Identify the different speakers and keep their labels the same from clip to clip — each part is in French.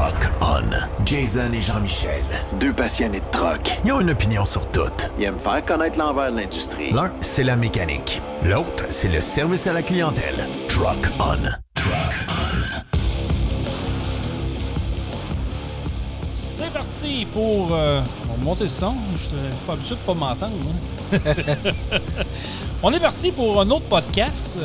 Speaker 1: Truck On. Jason et Jean-Michel, deux passionnés de truck. Ils ont une opinion sur tout.
Speaker 2: Ils aiment faire connaître l'envers de l'industrie.
Speaker 1: L'un, c'est la mécanique. L'autre, c'est le service à la clientèle. Truck On. Truck On.
Speaker 3: C'est parti pour... on va monter le son. Je suis pas habitué de pas m'entendre. Hein? On est parti pour un autre podcast.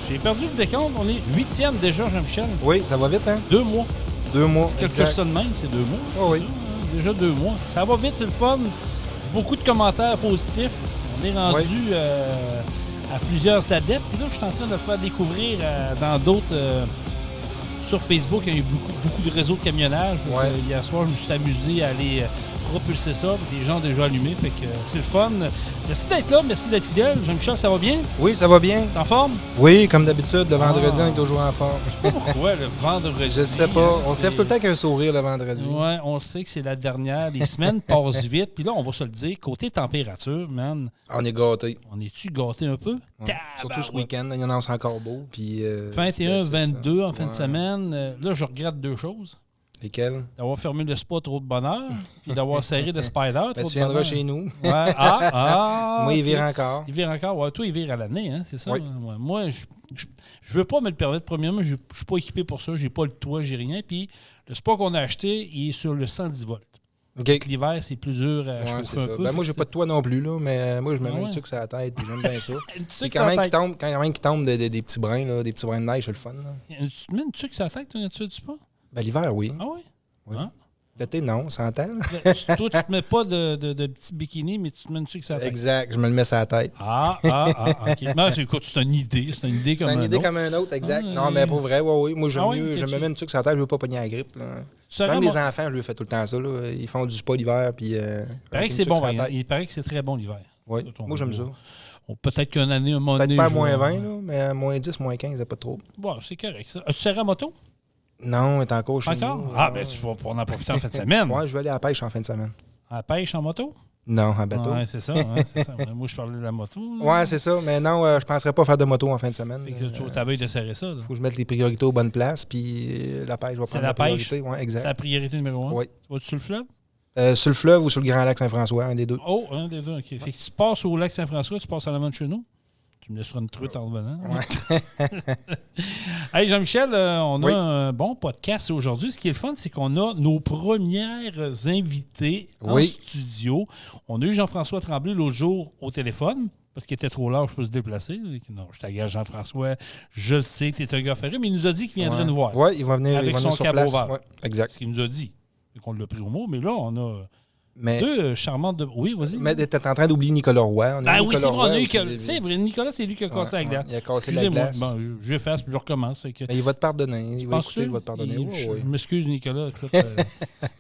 Speaker 3: J'ai perdu le décompte. On est 8e déjà, Jean-Michel.
Speaker 4: Oui, ça va vite, hein?
Speaker 3: 2 mois.
Speaker 4: 2 mois,
Speaker 3: C'est quelque
Speaker 4: exact.
Speaker 3: chose de même, c'est 2 mois.
Speaker 4: Oh, oui.
Speaker 3: Déjà 2 mois. Ça va vite, c'est le fun. Beaucoup de commentaires positifs. On est rendu à plusieurs adeptes. Puis là, je suis en train de le faire découvrir dans d'autres... sur Facebook, il y a eu beaucoup de réseaux de camionnage.
Speaker 4: Ouais.
Speaker 3: Hier soir, je me suis amusé à aller propulser ça. Des gens déjà allumés. Fait que c'est le fun. Merci d'être là, merci d'être fidèle. Jean-Michel, ça va bien?
Speaker 4: Oui, ça va bien.
Speaker 3: T'es en forme?
Speaker 4: Oui, comme d'habitude, le vendredi, on est toujours en forme.
Speaker 3: Je sais pas pourquoi le vendredi.
Speaker 4: Je sais pas. On se lève tout le temps avec un sourire le vendredi.
Speaker 3: Ouais, on sait que c'est la dernière. Les semaines passent vite. Puis là, on va se le dire, côté température, man,
Speaker 4: On est gâtés.
Speaker 3: on est-tu gâté un peu?
Speaker 4: Ouais. Surtout ce week-end, il y en a encore beau. Puis,
Speaker 3: 21,
Speaker 4: c'est
Speaker 3: 22
Speaker 4: ça.
Speaker 3: en fin de
Speaker 4: Ouais.
Speaker 3: semaine. Là, je regrette 2 choses.
Speaker 4: Lesquels?
Speaker 3: D'avoir fermé le spa trop de bonheur, puis d'avoir serré le spider trop
Speaker 4: Ben,
Speaker 3: de
Speaker 4: tu viendras
Speaker 3: bonheur.
Speaker 4: chez nous.
Speaker 3: Ouais. Moi,
Speaker 4: Moi, il vire encore.
Speaker 3: Il vire encore. Ouais, toi, il vire à l'année, hein, c'est ça?
Speaker 4: Oui.
Speaker 3: Ouais. Moi, je veux pas me le permettre. Premièrement, je suis pas équipé pour ça. J'ai pas le toit, j'ai rien. Puis le spa qu'on a acheté, il est sur le 110 volts.
Speaker 4: OK.
Speaker 3: Donc, l'hiver, c'est plus dur à
Speaker 4: Ouais,
Speaker 3: chauffer
Speaker 4: c'est
Speaker 3: un
Speaker 4: ça.
Speaker 3: peu.
Speaker 4: Ben, moi,
Speaker 3: Fait
Speaker 4: j'ai
Speaker 3: que
Speaker 4: pas de toit non plus, là, mais moi, je me
Speaker 3: Ah
Speaker 4: mets
Speaker 3: ouais?
Speaker 4: le truc sur la tête, puis j'aime bien ça.
Speaker 3: Tu sais
Speaker 4: Puis
Speaker 3: que
Speaker 4: quand
Speaker 3: ça
Speaker 4: même qui tombe des petits brins, là, des petits brins de neige, c'est le fun. Là.
Speaker 3: Tu te mets une tuque sur la tête, toi, quand tu fais du spa?
Speaker 4: Ben, l'hiver, oui.
Speaker 3: Ah oui?
Speaker 4: Oui.
Speaker 3: Hein?
Speaker 4: L'été, non, on s'entend. là.
Speaker 3: Toi, tu te mets pas de petits bikinis, mais tu te mets une tuque sur la tête.
Speaker 4: Exact, je me le mets sur la tête.
Speaker 3: OK. Non, écoute, c'est une idée. C'est une idée comme
Speaker 4: C'est une
Speaker 3: un
Speaker 4: idée
Speaker 3: autre.
Speaker 4: comme un autre, exact.
Speaker 3: Ah,
Speaker 4: Non, mais pour vrai, oui. Moi, j'aime
Speaker 3: Ah oui,
Speaker 4: mieux.
Speaker 3: ok,
Speaker 4: Je me
Speaker 3: tu-
Speaker 4: mets une truc sur la tête, je veux pas pogner la grippe. Là.
Speaker 3: Tu saurais,
Speaker 4: Même
Speaker 3: moi,
Speaker 4: les enfants, je leur fais tout le temps ça. Là. Ils font du spa l'hiver, puis.
Speaker 3: il paraît que c'est bon. Il paraît que c'est très bon l'hiver.
Speaker 4: Oui, moi, j'aime ça.
Speaker 3: Peut-être qu'une année, un moment
Speaker 4: Peut-être
Speaker 3: donné,
Speaker 4: pas à
Speaker 3: je
Speaker 4: moins
Speaker 3: vais-
Speaker 4: 20, là, mais à moins 10, moins 15, c'est pas trop.
Speaker 3: Bon, c'est correct, ça. As-tu serré à moto?
Speaker 4: Non, on est encore chez
Speaker 3: Encore?
Speaker 4: nous.
Speaker 3: Ah, ben tu vas en en profiter en fin de semaine.
Speaker 4: Ouais, je vais aller à la pêche en fin de semaine.
Speaker 3: À la pêche en moto?
Speaker 4: Non, en bateau.
Speaker 3: Ouais, c'est ça. Ouais, c'est ça. Ouais, moi, je parlais de la moto.
Speaker 4: Ouais, c'est ça. Mais non, je penserais pas faire de moto en fin de semaine.
Speaker 3: Fait que tu t'avais de serrer ça. Là.
Speaker 4: Faut que je mette les priorités aux bonnes places, puis la pêche va
Speaker 3: C'est
Speaker 4: prendre
Speaker 3: la
Speaker 4: la
Speaker 3: pêche?
Speaker 4: priorité. Ouais,
Speaker 3: C'est
Speaker 4: exact.
Speaker 3: la priorité numéro 1.
Speaker 4: Oui.
Speaker 3: Tu vas-tu sur le fleuve?
Speaker 4: Sur le fleuve ou sur le Grand Lac Saint-François, un des deux.
Speaker 3: Oh, un des deux, OK. Fait que si tu passes au lac Saint-François, tu passes à la main de chez nous. Tu me laisseras une truite en revenant.
Speaker 4: Ouais.
Speaker 3: Hey, Jean-Michel, on a
Speaker 4: Oui.
Speaker 3: un bon podcast aujourd'hui. Ce qui est le fun, c'est qu'on a nos premières invités en
Speaker 4: Oui.
Speaker 3: studio. On a eu Jean-François Tremblay l'autre jour au téléphone parce qu'il était trop large pour se déplacer. Non, je t'engage, Jean-François. Je le sais, tu es un gars ferré, mais il nous a dit qu'il viendrait
Speaker 4: Ouais.
Speaker 3: nous voir.
Speaker 4: Oui, il va venir,
Speaker 3: Avec
Speaker 4: il va
Speaker 3: son
Speaker 4: venir sur
Speaker 3: cabot
Speaker 4: place.
Speaker 3: vert.
Speaker 4: Ouais, exact.
Speaker 3: Ce qu'il nous a dit. Et qu'on l'a pris au mot. Mais là, on a
Speaker 4: Mais,
Speaker 3: deux charmantes... Oui, vas-y.
Speaker 4: mais t'es en train d'oublier Nicolas Roy. On a
Speaker 3: Ah
Speaker 4: eu
Speaker 3: oui, c'est
Speaker 4: Nicolas
Speaker 3: vrai, on
Speaker 4: Roy
Speaker 3: a eu
Speaker 4: aussi,
Speaker 3: que... C'est vrai, Nicolas, c'est lui qui a cassé la
Speaker 4: Ouais,
Speaker 3: glace.
Speaker 4: il a cassé la
Speaker 3: Excusez-moi.
Speaker 4: glace.
Speaker 3: Bon, je efface, puis je recommence. Fait que...
Speaker 4: Mais il va te pardonner. Il va
Speaker 3: Penses-tu?
Speaker 4: écouter, il va te pardonner. Oui,
Speaker 3: Je
Speaker 4: oui.
Speaker 3: m'excuse, Nicolas. Écoute,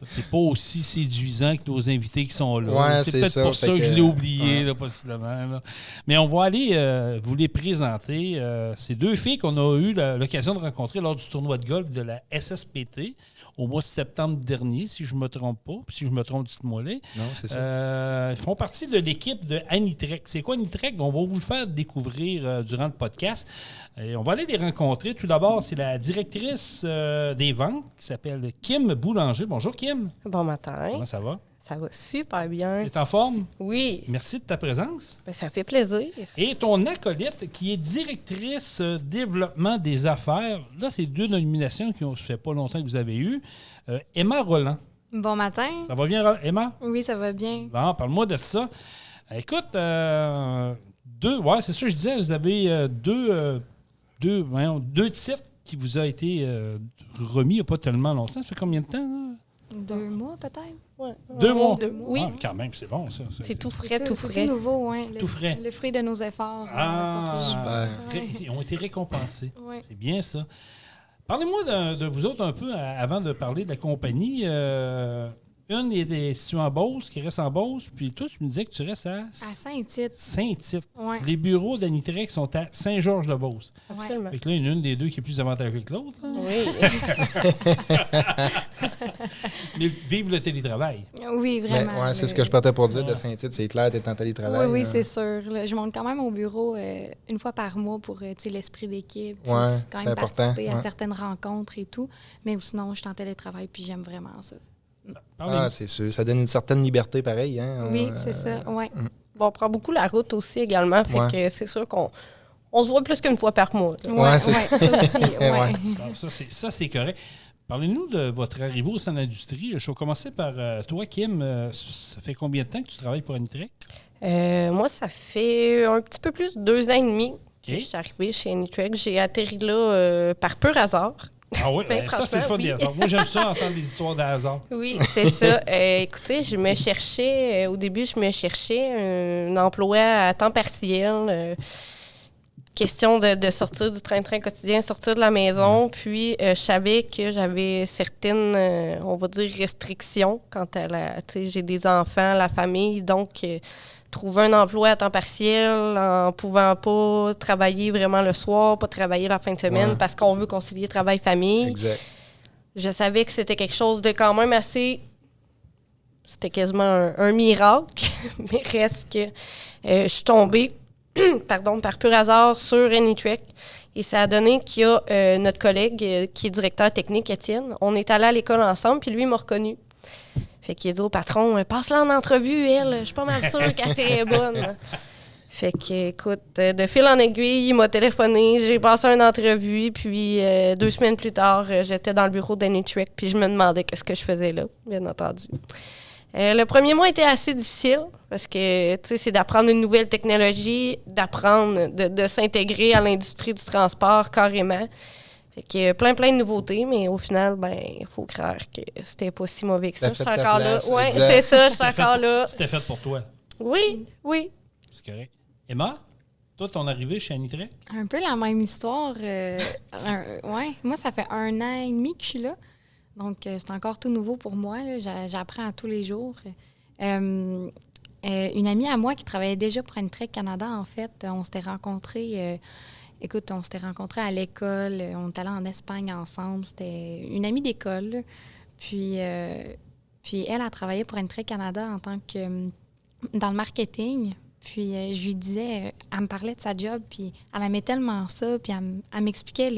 Speaker 3: c'est pas aussi séduisant que nos invités qui sont là.
Speaker 4: Ouais,
Speaker 3: c'est
Speaker 4: c'est
Speaker 3: peut-être
Speaker 4: ça,
Speaker 3: pour
Speaker 4: fait
Speaker 3: ça que je
Speaker 4: que-
Speaker 3: l'ai oublié,
Speaker 4: ouais.
Speaker 3: là, possiblement. Là. Mais on va aller vous les présenter. C'est deux filles qu'on a eu l'occasion de rencontrer lors du tournoi de golf de la SSPT au mois de septembre dernier, si je ne me trompe pas. Puis si je me trompe, dites-moi là.
Speaker 4: Non, c'est ça.
Speaker 3: Ils font partie de l'équipe de Anitrek. C'est quoi Anitrek? On va vous le faire découvrir durant le podcast. Et on va aller les rencontrer. Tout d'abord, c'est la directrice des ventes qui s'appelle Kim Boulanger. Bonjour Kim.
Speaker 5: Bon matin.
Speaker 3: Comment ça va?
Speaker 5: Ça va super bien.
Speaker 3: Tu es en forme?
Speaker 5: Oui,
Speaker 3: Merci de ta présence.
Speaker 5: ben, ça fait plaisir.
Speaker 3: Et ton acolyte qui est directrice développement des affaires. Là, c'est deux nominations qui ne fait pas longtemps que vous avez eues. Emma Roland.
Speaker 6: Bon matin.
Speaker 3: Ça va bien, Emma?
Speaker 6: Oui, ça va bien.
Speaker 3: Bon, parle-moi de ça. Écoute, ouais, c'est ça que je disais, vous avez deux titres qui vous a été remis il n'y a pas tellement longtemps. Ça fait combien de temps, là?
Speaker 6: 2 mois peut-être?
Speaker 5: Ouais.
Speaker 3: 2 mois?
Speaker 6: 2 mois.
Speaker 5: Oui,
Speaker 3: Ah, quand même, c'est bon, ça.
Speaker 5: c'est tout
Speaker 6: C'est
Speaker 5: frais, tout
Speaker 6: c'est
Speaker 5: frais.
Speaker 6: tout nouveau, oui.
Speaker 3: Tout frais.
Speaker 6: Le fruit de nos efforts.
Speaker 3: Ah,
Speaker 4: Super.
Speaker 3: Ils ont été récompensés.
Speaker 6: Oui.
Speaker 3: C'est bien ça. Parlez-moi de vous autres un peu avant de parler de la compagnie. une est située en Beauce, qui reste en Beauce, puis toi, tu me disais que tu restes à
Speaker 6: À Saint-Tite.
Speaker 3: Saint-Tite.
Speaker 6: Ouais.
Speaker 3: Les bureaux d'Anitrex sont à Saint-Georges-de-Beauce.
Speaker 5: Absolument.
Speaker 3: Fait que là, il y en a une des deux qui est plus avantageuse que l'autre. Là.
Speaker 5: Oui.
Speaker 3: Mais vive le télétravail.
Speaker 6: Oui,
Speaker 4: Mais,
Speaker 6: vraiment.
Speaker 4: ouais, c'est
Speaker 6: là.
Speaker 4: ce que je partais pour dire de Saint-Tite. C'est clair, tu es en télétravail.
Speaker 6: Oui,
Speaker 4: là.
Speaker 6: c'est sûr. Là, je monte quand même au bureau une fois par mois pour l'esprit d'équipe. puis
Speaker 4: Ouais,
Speaker 6: quand
Speaker 4: c'est
Speaker 6: même
Speaker 4: important.
Speaker 6: participer à
Speaker 4: Ouais.
Speaker 6: certaines rencontres et tout. Mais sinon, je suis en télétravail puis j'aime vraiment ça.
Speaker 3: Parlez-nous.
Speaker 4: Ah, c'est sûr. Ça donne une certaine liberté, pareil. Hein?
Speaker 6: Oui, c'est ça. Ouais.
Speaker 5: Bon, on prend beaucoup la route aussi également. Fait
Speaker 4: Ouais.
Speaker 5: que c'est sûr qu'on se voit plus qu'une fois par mois. là.
Speaker 4: Ouais, c'est
Speaker 6: ça aussi. Ouais.
Speaker 4: Ouais.
Speaker 3: Bon, ça, c'est correct. Parlez-nous de votre arrivée au sein de l'industrie. Je vais commencer par toi, Kim. Ça fait combien de temps que tu travailles pour Anitrex?
Speaker 5: Moi, ça fait un petit peu plus de 2 ans et demi que
Speaker 3: OK.
Speaker 5: je suis arrivée chez Anitrex. J'ai atterri là par pur hasard.
Speaker 3: Ah oui,
Speaker 5: Ben,
Speaker 3: ça, c'est le fun
Speaker 5: franchement,
Speaker 3: des
Speaker 5: oui.
Speaker 3: hasards. Moi, j'aime ça, entendre des histoires de hasard.
Speaker 5: Oui, c'est ça. Écoutez, je me cherchais, au début, je me cherchais un emploi à temps partiel. Question de sortir du train-train quotidien, sortir de la maison. Puis, je savais que j'avais certaines, on va dire, restrictions quant à la... Tu sais, j'ai des enfants, la famille, donc... trouver un emploi à temps partiel en pouvant pas travailler vraiment le soir, pas travailler la fin de semaine
Speaker 4: Ouais.
Speaker 5: parce qu'on veut concilier travail-famille.
Speaker 4: Exact.
Speaker 5: Je savais que c'était quelque chose de quand même assez... C'était quasiment un miracle, mais reste que je suis tombée pardon, par pur hasard sur Anitrex et ça a donné qu'il y a notre collègue qui est directeur technique, Étienne. On est allés à l'école ensemble, puis lui, il m'a reconnu. Fait qu'il a dit au patron, passe-la en entrevue, elle. Je suis pas mal sûre qu'elle serait bonne. Fait que, écoute, de fil en aiguille, il m'a téléphoné, j'ai passé une entrevue, puis 2 semaines plus tard, j'étais dans le bureau d'Anitrex, puis je me demandais qu'est-ce que je faisais là, bien entendu. Le premier mois était assez difficile, parce que, tu sais, c'est d'apprendre une nouvelle technologie, d'apprendre, de s'intégrer à l'industrie du transport carrément. Fait que plein de nouveautés, mais au final, ben, il faut croire que c'était pas si mauvais que ça.
Speaker 4: T'as
Speaker 5: Je suis
Speaker 4: fait ta
Speaker 5: encore là.
Speaker 4: place,
Speaker 5: Oui,
Speaker 4: exact.
Speaker 5: c'est ça, je suis encore là.
Speaker 3: C'était fait pour toi.
Speaker 5: Oui, oui.
Speaker 3: C'est correct. Emma, toi, ton arrivée chez Anitrex?
Speaker 6: Un peu la même histoire. Ouais. Moi, ça fait 1 an et demi que je suis là. Donc, c'est encore tout nouveau pour moi. Là. J'apprends à tous les jours. Une amie à moi qui travaillait déjà pour Anitrex Canada, en fait, on s'était rencontrés... Écoute, on s'était rencontrés à l'école, on est allés en Espagne ensemble. C'était une amie d'école. Là. Puis elle a travaillé pour Anitrex Canada en tant que dans le marketing. Puis je lui disais, elle me parlait de sa job, puis elle aimait tellement ça, puis elle m'expliquait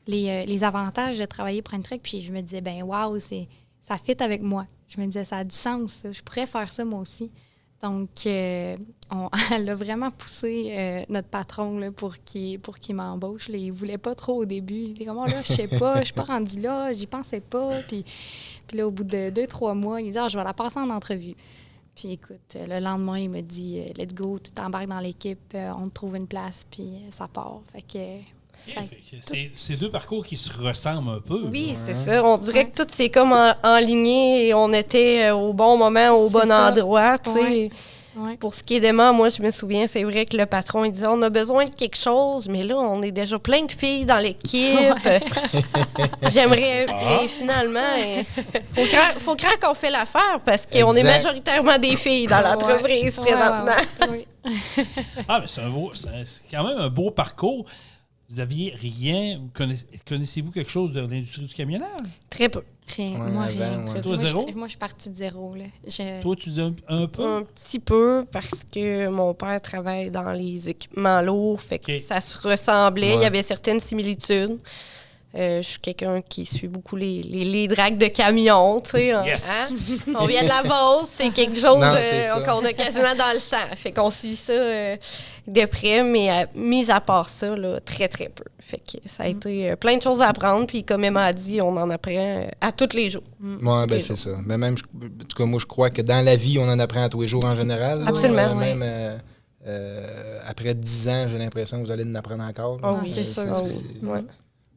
Speaker 6: les avantages de travailler pour Anitrex. Puis je me disais, ben waouh, ça fit avec moi. Je me disais, ça a du sens, ça. Je pourrais faire ça moi aussi. Donc, elle a vraiment poussé notre patron là, pour qu'il m'embauche. Là. Il ne voulait pas trop au début. Il était comme, oh, là, je sais pas, je suis pas rendue là, j'y pensais pas. Puis là, au bout de 2-3 mois, il dit, je vais la passer en entrevue. Puis écoute, le lendemain, il m'a dit, let's go, tu t'embarques dans l'équipe, on te trouve une place, puis ça part. Fait que...
Speaker 3: C'est 2 parcours qui se ressemblent un peu.
Speaker 5: Oui,
Speaker 3: là.
Speaker 5: c'est ça. On dirait que tout c'est comme enligné et on était au bon moment, au
Speaker 6: C'est
Speaker 5: bon
Speaker 6: ça.
Speaker 5: endroit. Tu sais.
Speaker 6: Ouais. Ouais.
Speaker 5: Pour ce qui est d'Emma, moi, je me souviens, c'est vrai que le patron, il disait, on a besoin de quelque chose, mais là, on est déjà plein de filles dans l'équipe. J'aimerais, et finalement, faut croire qu'on fait l'affaire parce qu'on est
Speaker 4: Exact.
Speaker 5: majoritairement des filles dans l'entreprise
Speaker 6: Ouais,
Speaker 5: présentement.
Speaker 6: ouais.
Speaker 3: Ah, mais c'est quand même un beau parcours. Vous aviez rien. Connaissez-vous quelque chose de l'industrie du camionnage?
Speaker 5: Très peu.
Speaker 6: Rien.
Speaker 4: Ouais,
Speaker 6: Moi,
Speaker 4: avant,
Speaker 6: rien.
Speaker 4: ouais.
Speaker 3: Toi,
Speaker 6: Moi,
Speaker 3: zéro?
Speaker 6: moi, je suis partie de zéro. Là.
Speaker 3: Toi, tu disais un peu?
Speaker 5: Un petit peu parce que mon père travaille dans les équipements lourds, fait que
Speaker 3: OK.
Speaker 5: ça se ressemblait.
Speaker 4: Ouais.
Speaker 5: Il y avait certaines similitudes. Je suis quelqu'un qui suit beaucoup les drags de camions, tu sais.
Speaker 3: Yes!
Speaker 5: On vient de la Beauce, c'est quelque chose
Speaker 4: Non, c'est ça.
Speaker 5: qu'on a quasiment dans le sang. Fait qu'on suit ça de près, mais mis à part ça, là, très, très peu. Fait que ça a été plein de choses à apprendre, puis comme Emma a dit, on en apprend à tous les jours.
Speaker 4: Oui, ben c'est ça. Mais même, en tout cas, moi, je crois que dans la vie, on en apprend tous les jours en général. là.
Speaker 5: Absolument,
Speaker 4: Même après 10 ans, j'ai l'impression que vous allez en apprendre encore. là.
Speaker 5: Ah
Speaker 6: oui, c'est sûr.
Speaker 5: Ouais.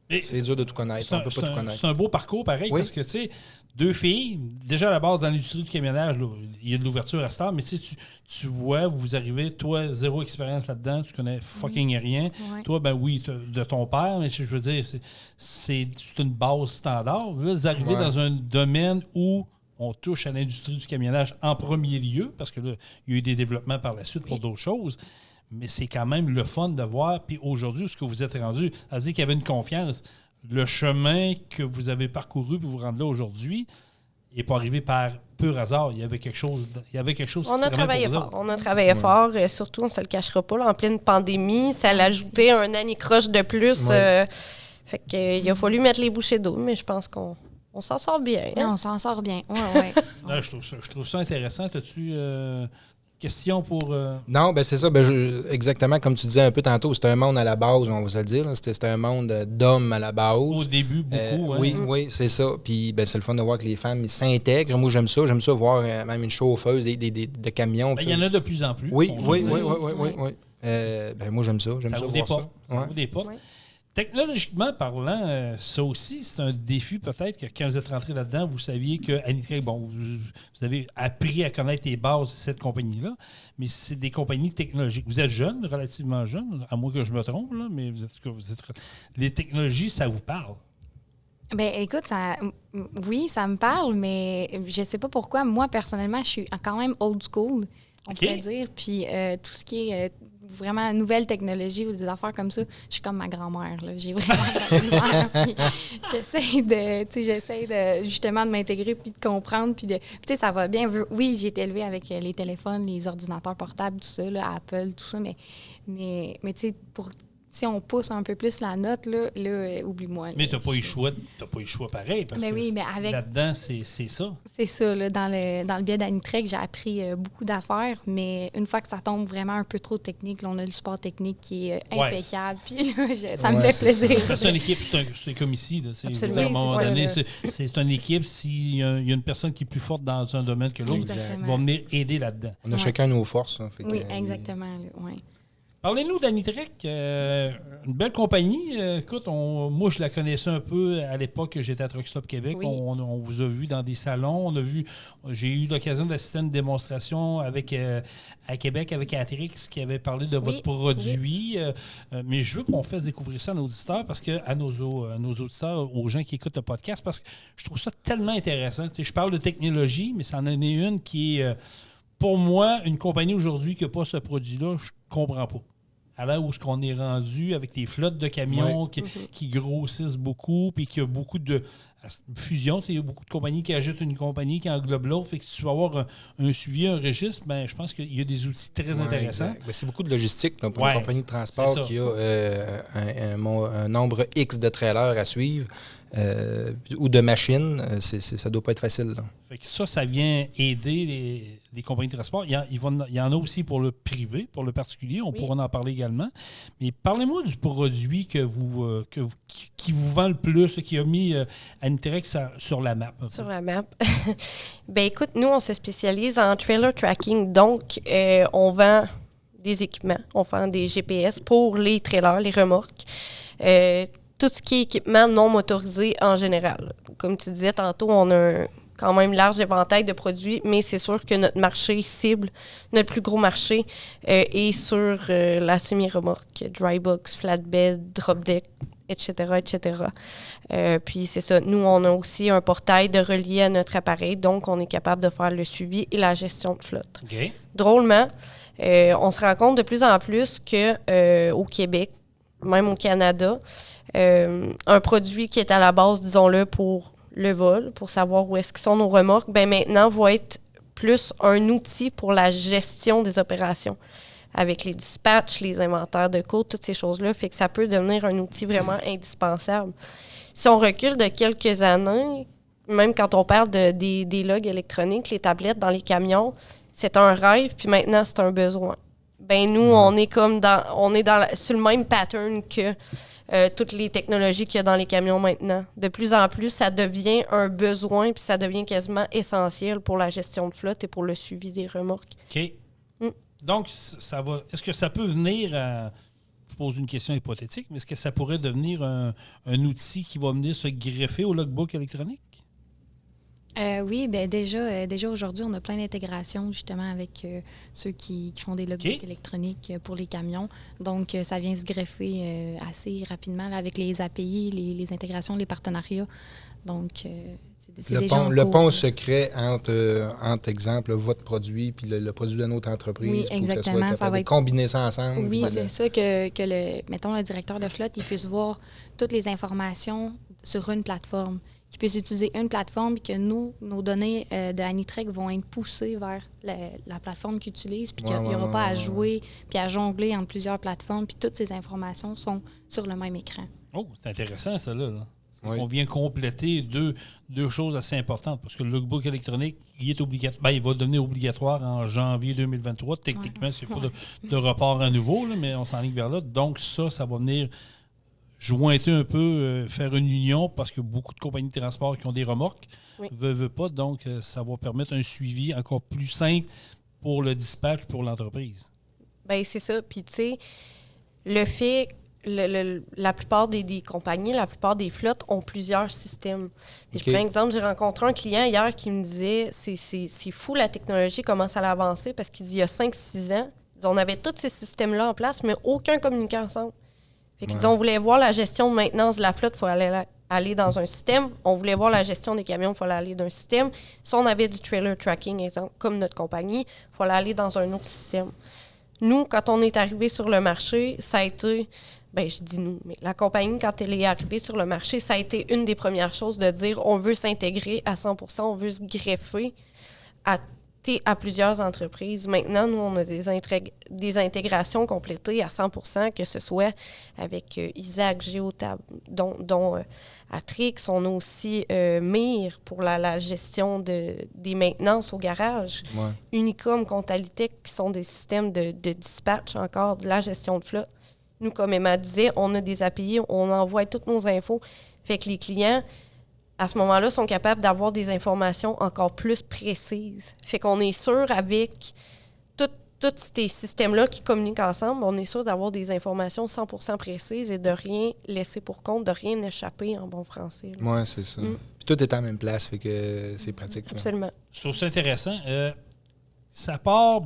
Speaker 3: Et
Speaker 4: C'est dur de tout connaître. On ne peut pas tout connaître.
Speaker 3: C'est un beau parcours, pareil,
Speaker 4: Oui.
Speaker 3: parce que, tu sais, 2 filles, déjà à la base, dans l'industrie du camionnage, là, il y a de l'ouverture à ce temps, mais tu sais, tu vois, vous arrivez, toi, 0 expérience là-dedans, tu connais fucking rien.
Speaker 6: Ouais.
Speaker 3: Toi, ben oui, de ton père, mais je veux dire, c'est une base standard. Là, vous arrivez
Speaker 4: Ouais.
Speaker 3: dans un domaine où on touche à l'industrie du camionnage en premier lieu, parce que là, il y a eu des développements par la suite pour d'autres choses. Mais c'est quand même le fun de voir. Puis aujourd'hui, où est-ce que vous êtes rendu? Ça veut dire qu'il y avait une confiance. Le chemin que vous avez parcouru pour vous rendre là aujourd'hui n'est pas arrivé par pur hasard. Il y avait quelque chose.
Speaker 5: On a travaillé fort. On a travaillé fort. Surtout, on ne se le cachera pas. Là, en pleine pandémie, ça l'a ajouté un anicroche de plus. Fait qu'il a fallu mettre les bouchées d'eau. Mais je pense qu'on s'en sort bien. Hein?
Speaker 6: Non, on s'en sort bien. Ouais.
Speaker 3: Non, je trouve ça intéressant. As-tu question pour...
Speaker 4: Non, ben c'est ça. Exactement comme tu disais un peu tantôt, c'était un monde à la base, on va se le dire. Là. C'était un monde d'hommes à la base.
Speaker 3: Au début, beaucoup.
Speaker 4: Oui, c'est ça. Puis c'est le fun de voir que les femmes s'intègrent. Moi, j'aime ça. J'aime ça voir même une chauffeuse de camions.
Speaker 3: Il y en a de plus en plus.
Speaker 4: Oui. Moi, j'aime ça. J'aime ça voir ça.
Speaker 3: Ça ouvre des portes. Technologiquement parlant, ça aussi, c'est un défi peut-être que quand vous êtes rentré là-dedans, vous saviez que Anitrek, vous avez appris à connaître les bases de cette compagnie-là, mais c'est des compagnies technologiques. Vous êtes jeune, relativement jeune, à moins que je me trompe, là, mais les technologies, ça vous parle.
Speaker 6: Ben écoute, oui, ça me parle, mais je sais pas pourquoi. Moi, personnellement, je suis quand même old school, on pourrait dire. Puis tout ce qui est vraiment nouvelle technologie ou des affaires comme ça, je suis comme ma grand-mère. Là. J'ai vraiment de la misère. J'essaie de justement de m'intégrer puis de comprendre. Puis ça va bien. Oui, j'ai été élevée avec les téléphones, les ordinateurs portables, tout ça, là, Apple, tout ça, mais tu sais, si on pousse un peu plus la note, là oublie-moi. Là.
Speaker 3: Mais tu n'as pas eu le choix pareil, parce que là-dedans, c'est ça.
Speaker 6: C'est ça. Là, dans le biais d'Anitrek, j'ai appris beaucoup d'affaires, mais une fois que ça tombe vraiment un peu trop technique, là, on a le support technique qui est impeccable. Puis là, ça me fait plaisir.
Speaker 3: C'est une équipe, c'est comme ici. Là,
Speaker 6: absolument.
Speaker 3: À un moment donné, c'est une équipe. S'il y a une personne qui est plus forte dans un domaine que l'autre, va venir aider là-dedans.
Speaker 4: On a chacun nos forces. Hein,
Speaker 6: exactement. Oui.
Speaker 3: Parlez-nous d'Anitrek, une belle compagnie. Écoute, moi, je la connaissais un peu à l'époque que j'étais à Truck Stop Québec. Oui. On vous a vu dans des salons. J'ai eu l'occasion d'assister à une démonstration à Québec avec Atrix qui avait parlé de votre produit. Mais je veux qu'on fasse découvrir ça à nos auditeurs, parce que à nos auditeurs, aux gens qui écoutent le podcast, parce que je trouve ça tellement intéressant. Tu sais, je parle de technologie, mais c'en est une qui est, pour moi, une compagnie aujourd'hui qui n'a pas ce produit-là, je ne comprends pas. À l'heure où est-ce qu'on est rendu avec les flottes de camions qui grossissent beaucoup, puis qu'il y a beaucoup de fusion. Il y a beaucoup de compagnies qui ajoutent une compagnie qui englobe l'autre. Fait que si tu veux avoir un suivi, un registre, je pense qu'il y a des outils très intéressants.
Speaker 4: C'est beaucoup de logistique là, pour une compagnie de transport qui a un nombre X de trailers à suivre. Ou de machines, ça doit pas être facile. Là.
Speaker 3: Fait que ça vient aider les compagnies de transport. Il y en a aussi pour le privé, pour le particulier. On pourra en parler également. Mais parlez-moi du produit qui vous vend le plus, qui a mis Anitrek sur la map.
Speaker 5: Sur la map. Écoute, nous, on se spécialise en trailer tracking. Donc, on vend des équipements. On vend des GPS pour les trailers, les remorques. Tout ce qui est équipement non motorisé en général. Comme tu disais tantôt, on a quand même large éventail de produits, mais c'est sûr que notre marché cible, notre plus gros marché, est sur la semi-remorque, dry box, flatbed, drop deck, etc., etc. Puis c'est ça, nous, on a aussi un portail de relié à notre appareil, donc on est capable de faire le suivi et la gestion de flotte.
Speaker 3: Okay.
Speaker 5: Drôlement, on se rend compte de plus en plus qu'au Québec, même au Canada, un produit qui est à la base, disons-le, pour le vol, pour savoir où est-ce qu'ils sont nos remorques, maintenant va être plus un outil pour la gestion des opérations, avec les dispatchs, les inventaires de coûts, toutes ces choses-là, fait que ça peut devenir un outil vraiment indispensable. Si on recule de quelques années, même quand on parle des logs électroniques, les tablettes dans les camions, c'est un rêve, puis maintenant c'est un besoin. Nous, on est sur le même pattern que toutes les technologies qu'il y a dans les camions maintenant. De plus en plus, ça devient un besoin, puis ça devient quasiment essentiel pour la gestion de flotte et pour le suivi des remorques.
Speaker 3: OK. Donc, est-ce que ça peut venir je pose une question hypothétique, mais est-ce que ça pourrait devenir un outil qui va venir se greffer au logbook électronique?
Speaker 6: Oui, déjà aujourd'hui, on a plein d'intégrations justement avec ceux qui font des logbooks électroniques pour les camions. Donc, ça vient se greffer assez rapidement là, avec les API, les intégrations, les partenariats. Donc,
Speaker 4: Le pont se crée entre exemple, votre produit puis le produit de notre entreprise.
Speaker 6: Oui, exactement.
Speaker 4: Pour ça va être combiner ça ensemble.
Speaker 6: Oui, c'est ça que mettons, le directeur de flotte, il puisse voir toutes les informations sur une plateforme. Qu'il puisse utiliser une plateforme et que nos données de Anitrek vont être poussées vers la plateforme qu'il utilise, puis qu'il n'y aura pas à jouer puis à jongler entre plusieurs plateformes, puis toutes ces informations sont sur le même écran.
Speaker 3: Oh, c'est intéressant, ça, là. On vient compléter deux choses assez importantes, parce que le logbook électronique, il est obligatoire. Ben, il va devenir obligatoire en janvier 2023. Techniquement, c'est pas de report à nouveau, là, mais on s'enligne vers là. Donc, ça va venir jointer un peu, faire une union, parce que beaucoup de compagnies de transport qui ont des remorques veulent pas. Donc, ça va permettre un suivi encore plus simple pour le dispatch, pour l'entreprise.
Speaker 5: Bien, c'est ça. Puis, tu sais, le fait... la plupart des compagnies, la plupart des flottes ont plusieurs systèmes. Je prends un exemple, j'ai rencontré un client hier qui me disait c'est fou la technologie, comment ça a avancé, parce qu'il dit il y a 5-6 ans, on avait tous ces systèmes-là en place, mais aucun communiquait ensemble. Fait qu'ils disaient, on voulait voir la gestion de maintenance de la flotte, il fallait aller dans un système. On voulait voir la gestion des camions, il fallait aller dans un système. Si on avait du trailer tracking, exemple, comme notre compagnie, il fallait aller dans un autre système. Nous, quand on est arrivé sur le marché, ça a été... Bien, je dis nous, mais la compagnie, quand elle est arrivée sur le marché, ça a été une des premières choses de dire on veut s'intégrer à 100%, on veut se greffer à plusieurs entreprises. Maintenant, nous, on a des intégrations complétées à 100%, que ce soit avec Isaac, Géotab, dont Atrix. On a aussi MIR pour la gestion des maintenances au garage.
Speaker 4: Ouais.
Speaker 5: Unicom, Contalitech, qui sont des systèmes de dispatch encore, de la gestion de flotte. Nous, comme Emma disait, on a des API, on envoie toutes nos infos. Fait que les clients, à ce moment-là, sont capables d'avoir des informations encore plus précises. Fait qu'on est sûr, avec tous ces systèmes-là qui communiquent ensemble, on est sûr d'avoir des informations 100% précises et de rien laisser pour compte, de rien échapper en bon français.
Speaker 4: Oui, c'est ça. Puis tout est en même place, fait que c'est pratique.
Speaker 5: Absolument.
Speaker 3: Je trouve ça intéressant. Ça part,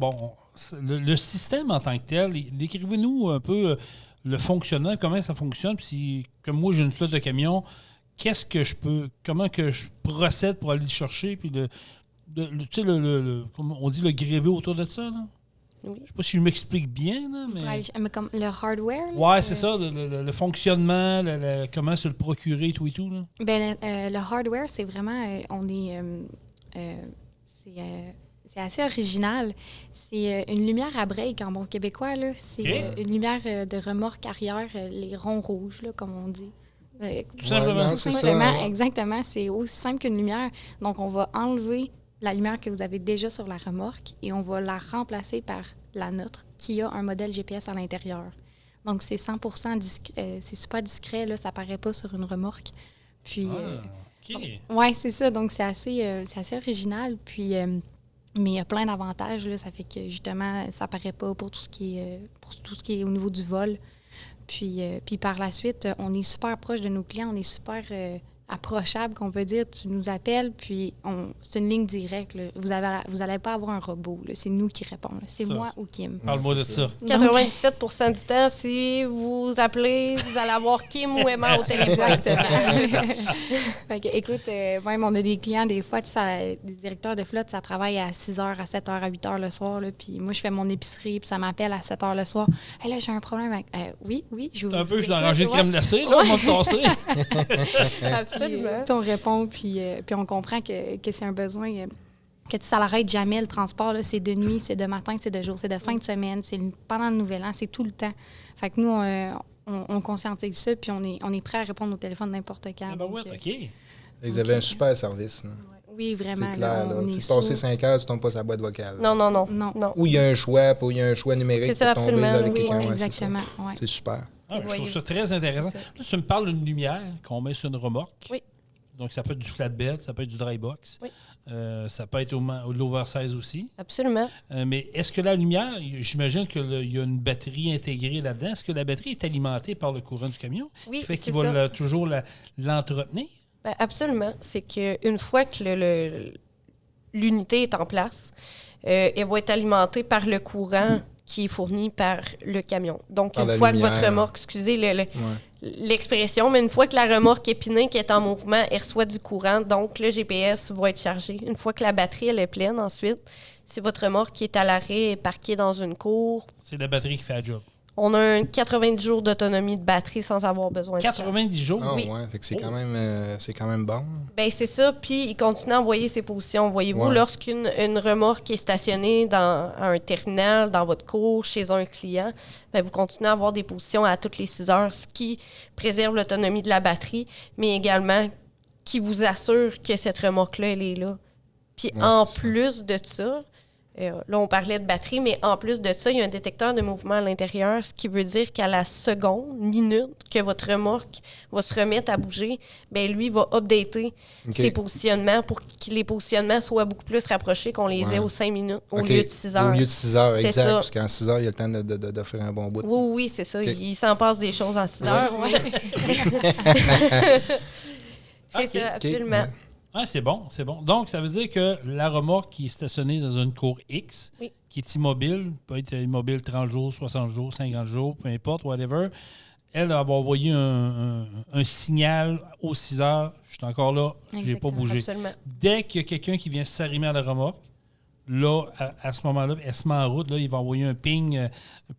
Speaker 3: le système en tant que tel, décrivez-nous un peu le fonctionnement, comment ça fonctionne, puis comme moi j'ai une flotte de camions, comment que je procède pour aller le chercher, puis comme on dit, le gréver autour de ça, là?
Speaker 5: Oui.
Speaker 3: Je sais pas si je m'explique bien, là, mais
Speaker 6: comme le hardware?
Speaker 3: Oui, c'est ça, le fonctionnement, comment se le procurer, tout et tout. Là.
Speaker 6: Ben, le hardware, c'est vraiment... c'est assez original. C'est une lumière à break en bon québécois. Là. C'est une lumière de remorque arrière, les ronds rouges, là, comme on dit.
Speaker 3: Tout simplement.
Speaker 6: Tout simplement, exactement. C'est aussi simple qu'une lumière. Donc, on va enlever la lumière que vous avez déjà sur la remorque et on va la remplacer par la nôtre qui a un modèle GPS à l'intérieur. Donc, c'est 100% discret. C'est super discret. Là, ça paraît pas sur une remorque. Puis, oui, c'est ça. Donc, c'est assez original. Puis... mais il y a plein d'avantages. Là. Ça fait que, justement, ça paraît pas pour tout ce qui est au niveau du vol. Puis par la suite, on est super proche de nos clients. On est super approchable, qu'on peut dire. Tu nous appelles, puis c'est une ligne directe. Là. Vous allez pas avoir un robot. Là. C'est nous qui répondons. C'est moi ou Kim.
Speaker 3: Parle-moi de ça.
Speaker 5: 97% du temps, si vous appelez, vous allez avoir Kim ou Emma au téléphone.
Speaker 6: Fait que, écoute, même on a des clients, des fois, des directeurs de flotte, ça travaille à 6h, à 7h, à 8h le soir. Là, puis moi, je fais mon épicerie, puis ça m'appelle à 7h le soir. Hey, là, j'ai un problème avec... oui, je vous...
Speaker 3: Un peu, je dois ranger de crème glacée, là, on va te tasser.
Speaker 5: Absolument.
Speaker 6: On répond, puis on comprend que c'est un besoin, que ça n'arrête jamais le transport. Là, c'est de nuit, c'est de matin, c'est de jour, c'est de fin de semaine, c'est pendant le Nouvel An, c'est tout le temps. Fait que nous, on conscientise ça, puis on est prêt à répondre au téléphone n'importe quand.
Speaker 3: Ah ben oui, OK.
Speaker 4: Ils avaient un super service. Là.
Speaker 6: Oui, vraiment.
Speaker 4: C'est clair.
Speaker 6: Là,
Speaker 4: tu passes 5 heures, tu tombes pas sa boîte vocale.
Speaker 5: Non.
Speaker 4: Ou il y a un choix, il y a un choix numérique
Speaker 5: c'est ça,
Speaker 4: pour tomber avec
Speaker 6: oui,
Speaker 4: quelqu'un.
Speaker 6: exactement.
Speaker 4: Ouais, c'est super.
Speaker 3: Je trouve ça très intéressant. Là, tu me parles d'une lumière qu'on met sur une remorque.
Speaker 5: Oui.
Speaker 3: Donc, ça peut être du flatbed, ça peut être du dry box.
Speaker 5: Oui.
Speaker 3: Ça peut être de l'oversize aussi.
Speaker 5: Absolument.
Speaker 3: Mais est-ce que la lumière, j'imagine qu'il y a une batterie intégrée là-dedans. Est-ce que la batterie est alimentée par le courant du camion?
Speaker 5: Oui,
Speaker 3: fait qu'il va toujours l'entretenir?
Speaker 5: Ben, absolument. C'est qu'une fois que l'unité est en place, elle va être alimentée par le courant qui est fourni par le camion. Donc, une fois que votre remorque, l'expression, mais une fois que la remorque épinée qui est en mouvement, elle reçoit du courant, donc le GPS va être chargé. Une fois que la batterie elle est pleine, ensuite, si votre remorque est à l'arrêt et parquée dans une cour...
Speaker 3: C'est la batterie qui fait la job.
Speaker 5: On a un 90 jours d'autonomie de batterie sans avoir besoin de
Speaker 3: 90 jours?
Speaker 4: Ah,
Speaker 5: oui.
Speaker 4: ouais, fait que c'est quand même bon.
Speaker 5: Bien, c'est ça. Puis, il continue à envoyer ses positions. Voyez-vous, lorsqu'une remorque est stationnée à un terminal, dans votre cour, chez un client, bien, vous continuez à avoir des positions à toutes les 6 heures, ce qui préserve l'autonomie de la batterie, mais également qui vous assure que cette remorque-là, elle est là. Puis, en plus de ça... là, on parlait de batterie, mais en plus de ça, il y a un détecteur de mouvement à l'intérieur, ce qui veut dire qu'à la seconde, minute, que votre remorque va se remettre à bouger, bien, lui va updater ses positionnements pour que les positionnements soient beaucoup plus rapprochés, qu'on les ait aux 5 minutes au lieu de 6 heures.
Speaker 4: Au lieu de 6 heures,
Speaker 5: c'est
Speaker 4: exact.
Speaker 5: Ça.
Speaker 4: Parce qu'en 6 heures, il y a le temps de faire un bon bout.
Speaker 5: Oui, c'est ça. Il s'en passe des choses en 6 heures. Ouais. C'est ça, absolument.
Speaker 4: Ouais.
Speaker 3: Ah, c'est bon. Donc, ça veut dire que la remorque qui est stationnée dans une cour X, qui est immobile, peut être immobile 30 jours, 60 jours, 50 jours, peu importe, whatever, elle va envoyer un signal aux 6 heures. Je suis encore là, je n'ai pas bougé.
Speaker 5: Absolument.
Speaker 3: Dès qu'il y a quelqu'un qui vient s'arrimer à la remorque, là, à ce moment-là, elle se met en route, là, il va envoyer un ping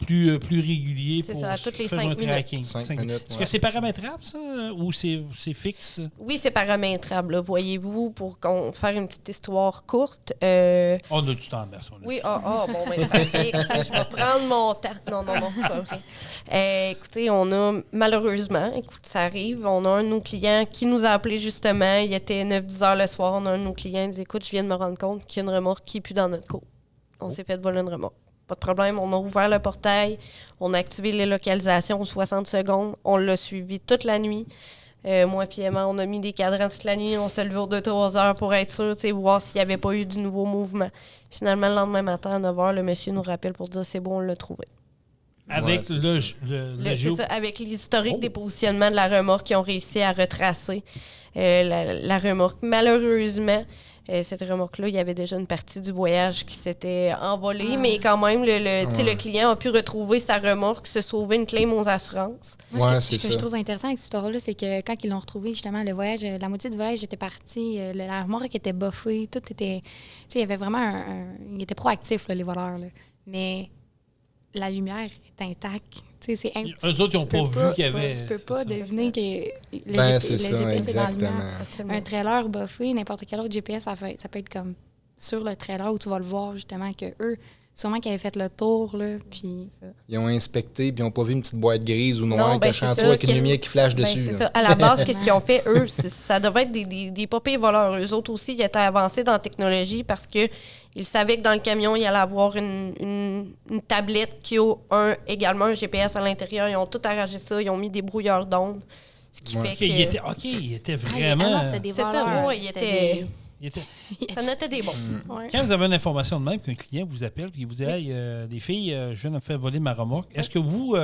Speaker 3: plus régulier pour
Speaker 5: à toutes les
Speaker 3: faire
Speaker 5: 5
Speaker 3: un tracking.
Speaker 4: 5 minutes.
Speaker 3: Est-ce que c'est paramétrable, ça, ou c'est fixe?
Speaker 5: Oui, c'est paramétrable, là, voyez-vous, pour qu'on faire une petite histoire courte.
Speaker 3: On a du temps, merci.
Speaker 5: Oui, bon, mais c'est parfait. Je vais prendre mon temps. Non, c'est pas vrai. Écoutez, on a, malheureusement, ça arrive, on a un de nos clients qui nous a appelé justement, il était 9-10 heures le soir, on a un de nos clients qui dit, écoute, je viens de me rendre compte qu'il y a une remorque qui est plus dans notre cour. On s'est fait voler une remorque. Pas de problème, on a ouvert le portail, on a activé les localisations aux 60 secondes, on l'a suivi toute la nuit. Moi et Emma, on a mis des cadrans toute la nuit, on s'est levé aux 2-3 heures pour être sûr, voir s'il n'y avait pas eu du nouveau mouvement. Finalement, le lendemain matin, à 9 h, le monsieur nous rappelle pour dire c'est bon, on l'a trouvé.
Speaker 3: Avec
Speaker 5: c'est ça, avec l'historique des positionnements de la remorque qui ont réussi à retracer la remorque. Malheureusement, cette remorque-là, il y avait déjà une partie du voyage qui s'était envolée, mais quand même, le client a pu retrouver sa remorque, se sauver une claim aux assurances.
Speaker 6: Moi, ce que je trouve intéressant avec cette histoire-là, c'est que quand ils l'ont retrouvé, justement, le voyage, la moitié du voyage était partie, la remorque était buffée, tout était... il y avait vraiment il était proactif, là, les voleurs, là. Mais la lumière est intacte.
Speaker 3: Eux autres, ils n'ont pas vu qu'il y avait...
Speaker 6: Tu peux pas deviner que le
Speaker 4: GPS
Speaker 6: est dans la
Speaker 4: exactement.
Speaker 6: lumière. Un trailer buffé, n'importe quel autre GPS, ça peut être comme sur le trailer où tu vas le voir, justement, que eux, sûrement qu'ils avaient fait le tour, là, puis...
Speaker 4: Ils ont inspecté, puis ils n'ont pas vu une petite boîte grise ou noire cachant toi avec une
Speaker 5: Qu'est-ce...
Speaker 4: lumière qui flash dessus.
Speaker 5: C'est ça. À la base, qu'est-ce qu'ils ont fait, eux? Ça devait être des pas pires voleurs. Eux autres aussi, ils étaient avancés dans la technologie parce qu'ils savaient que dans le camion, il allait avoir une tablette qui a également un GPS à l'intérieur. Ils ont tout arrangé ça. Ils ont mis des brouilleurs d'ondes. Ce qui fait que...
Speaker 3: Il était vraiment...
Speaker 6: c'est des
Speaker 5: voleurs.
Speaker 6: voleurs.
Speaker 5: Ça, il était...
Speaker 3: Ça
Speaker 5: notait des bons.
Speaker 3: Quand vous avez une information de même, qu'un client vous appelle et vous dit « Hey, des filles, je viens de me faire voler ma remorque. » Est-ce que vous,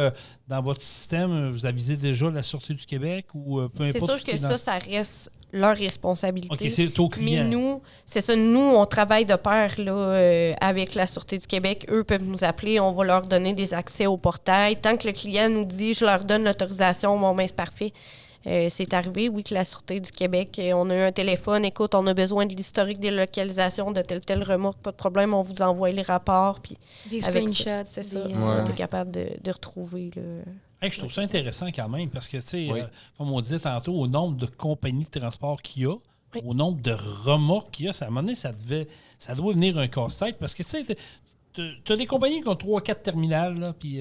Speaker 3: dans votre système, vous avisez déjà la Sûreté du Québec ou peu importe?
Speaker 5: C'est sûr que ça reste leur responsabilité.
Speaker 3: OK, c'est au client.
Speaker 5: Mais nous, c'est ça, nous, on travaille de pair là, avec la Sûreté du Québec. Eux peuvent nous appeler, on va leur donner des accès au portail. Tant que le client nous dit « Je leur donne l'autorisation, bon, ben, c'est parfait. » C'est arrivé, oui, que la Sûreté du Québec, on a eu un téléphone, écoute, on a besoin de l'historique des localisations de telle remorque, pas de problème, on vous envoie les rapports. Puis
Speaker 6: des screenshots.
Speaker 5: C'est ça, on est capable de retrouver.
Speaker 3: Hey, je trouve ça intéressant quand même, parce que, tu sais, comme on disait tantôt, au nombre de compagnies de transport qu'il y a, au nombre de remorques qu'il y a, à un moment donné, ça doit venir un casse-tête, parce que, tu sais, tu as des compagnies qui ont 3-4 terminales, là, puis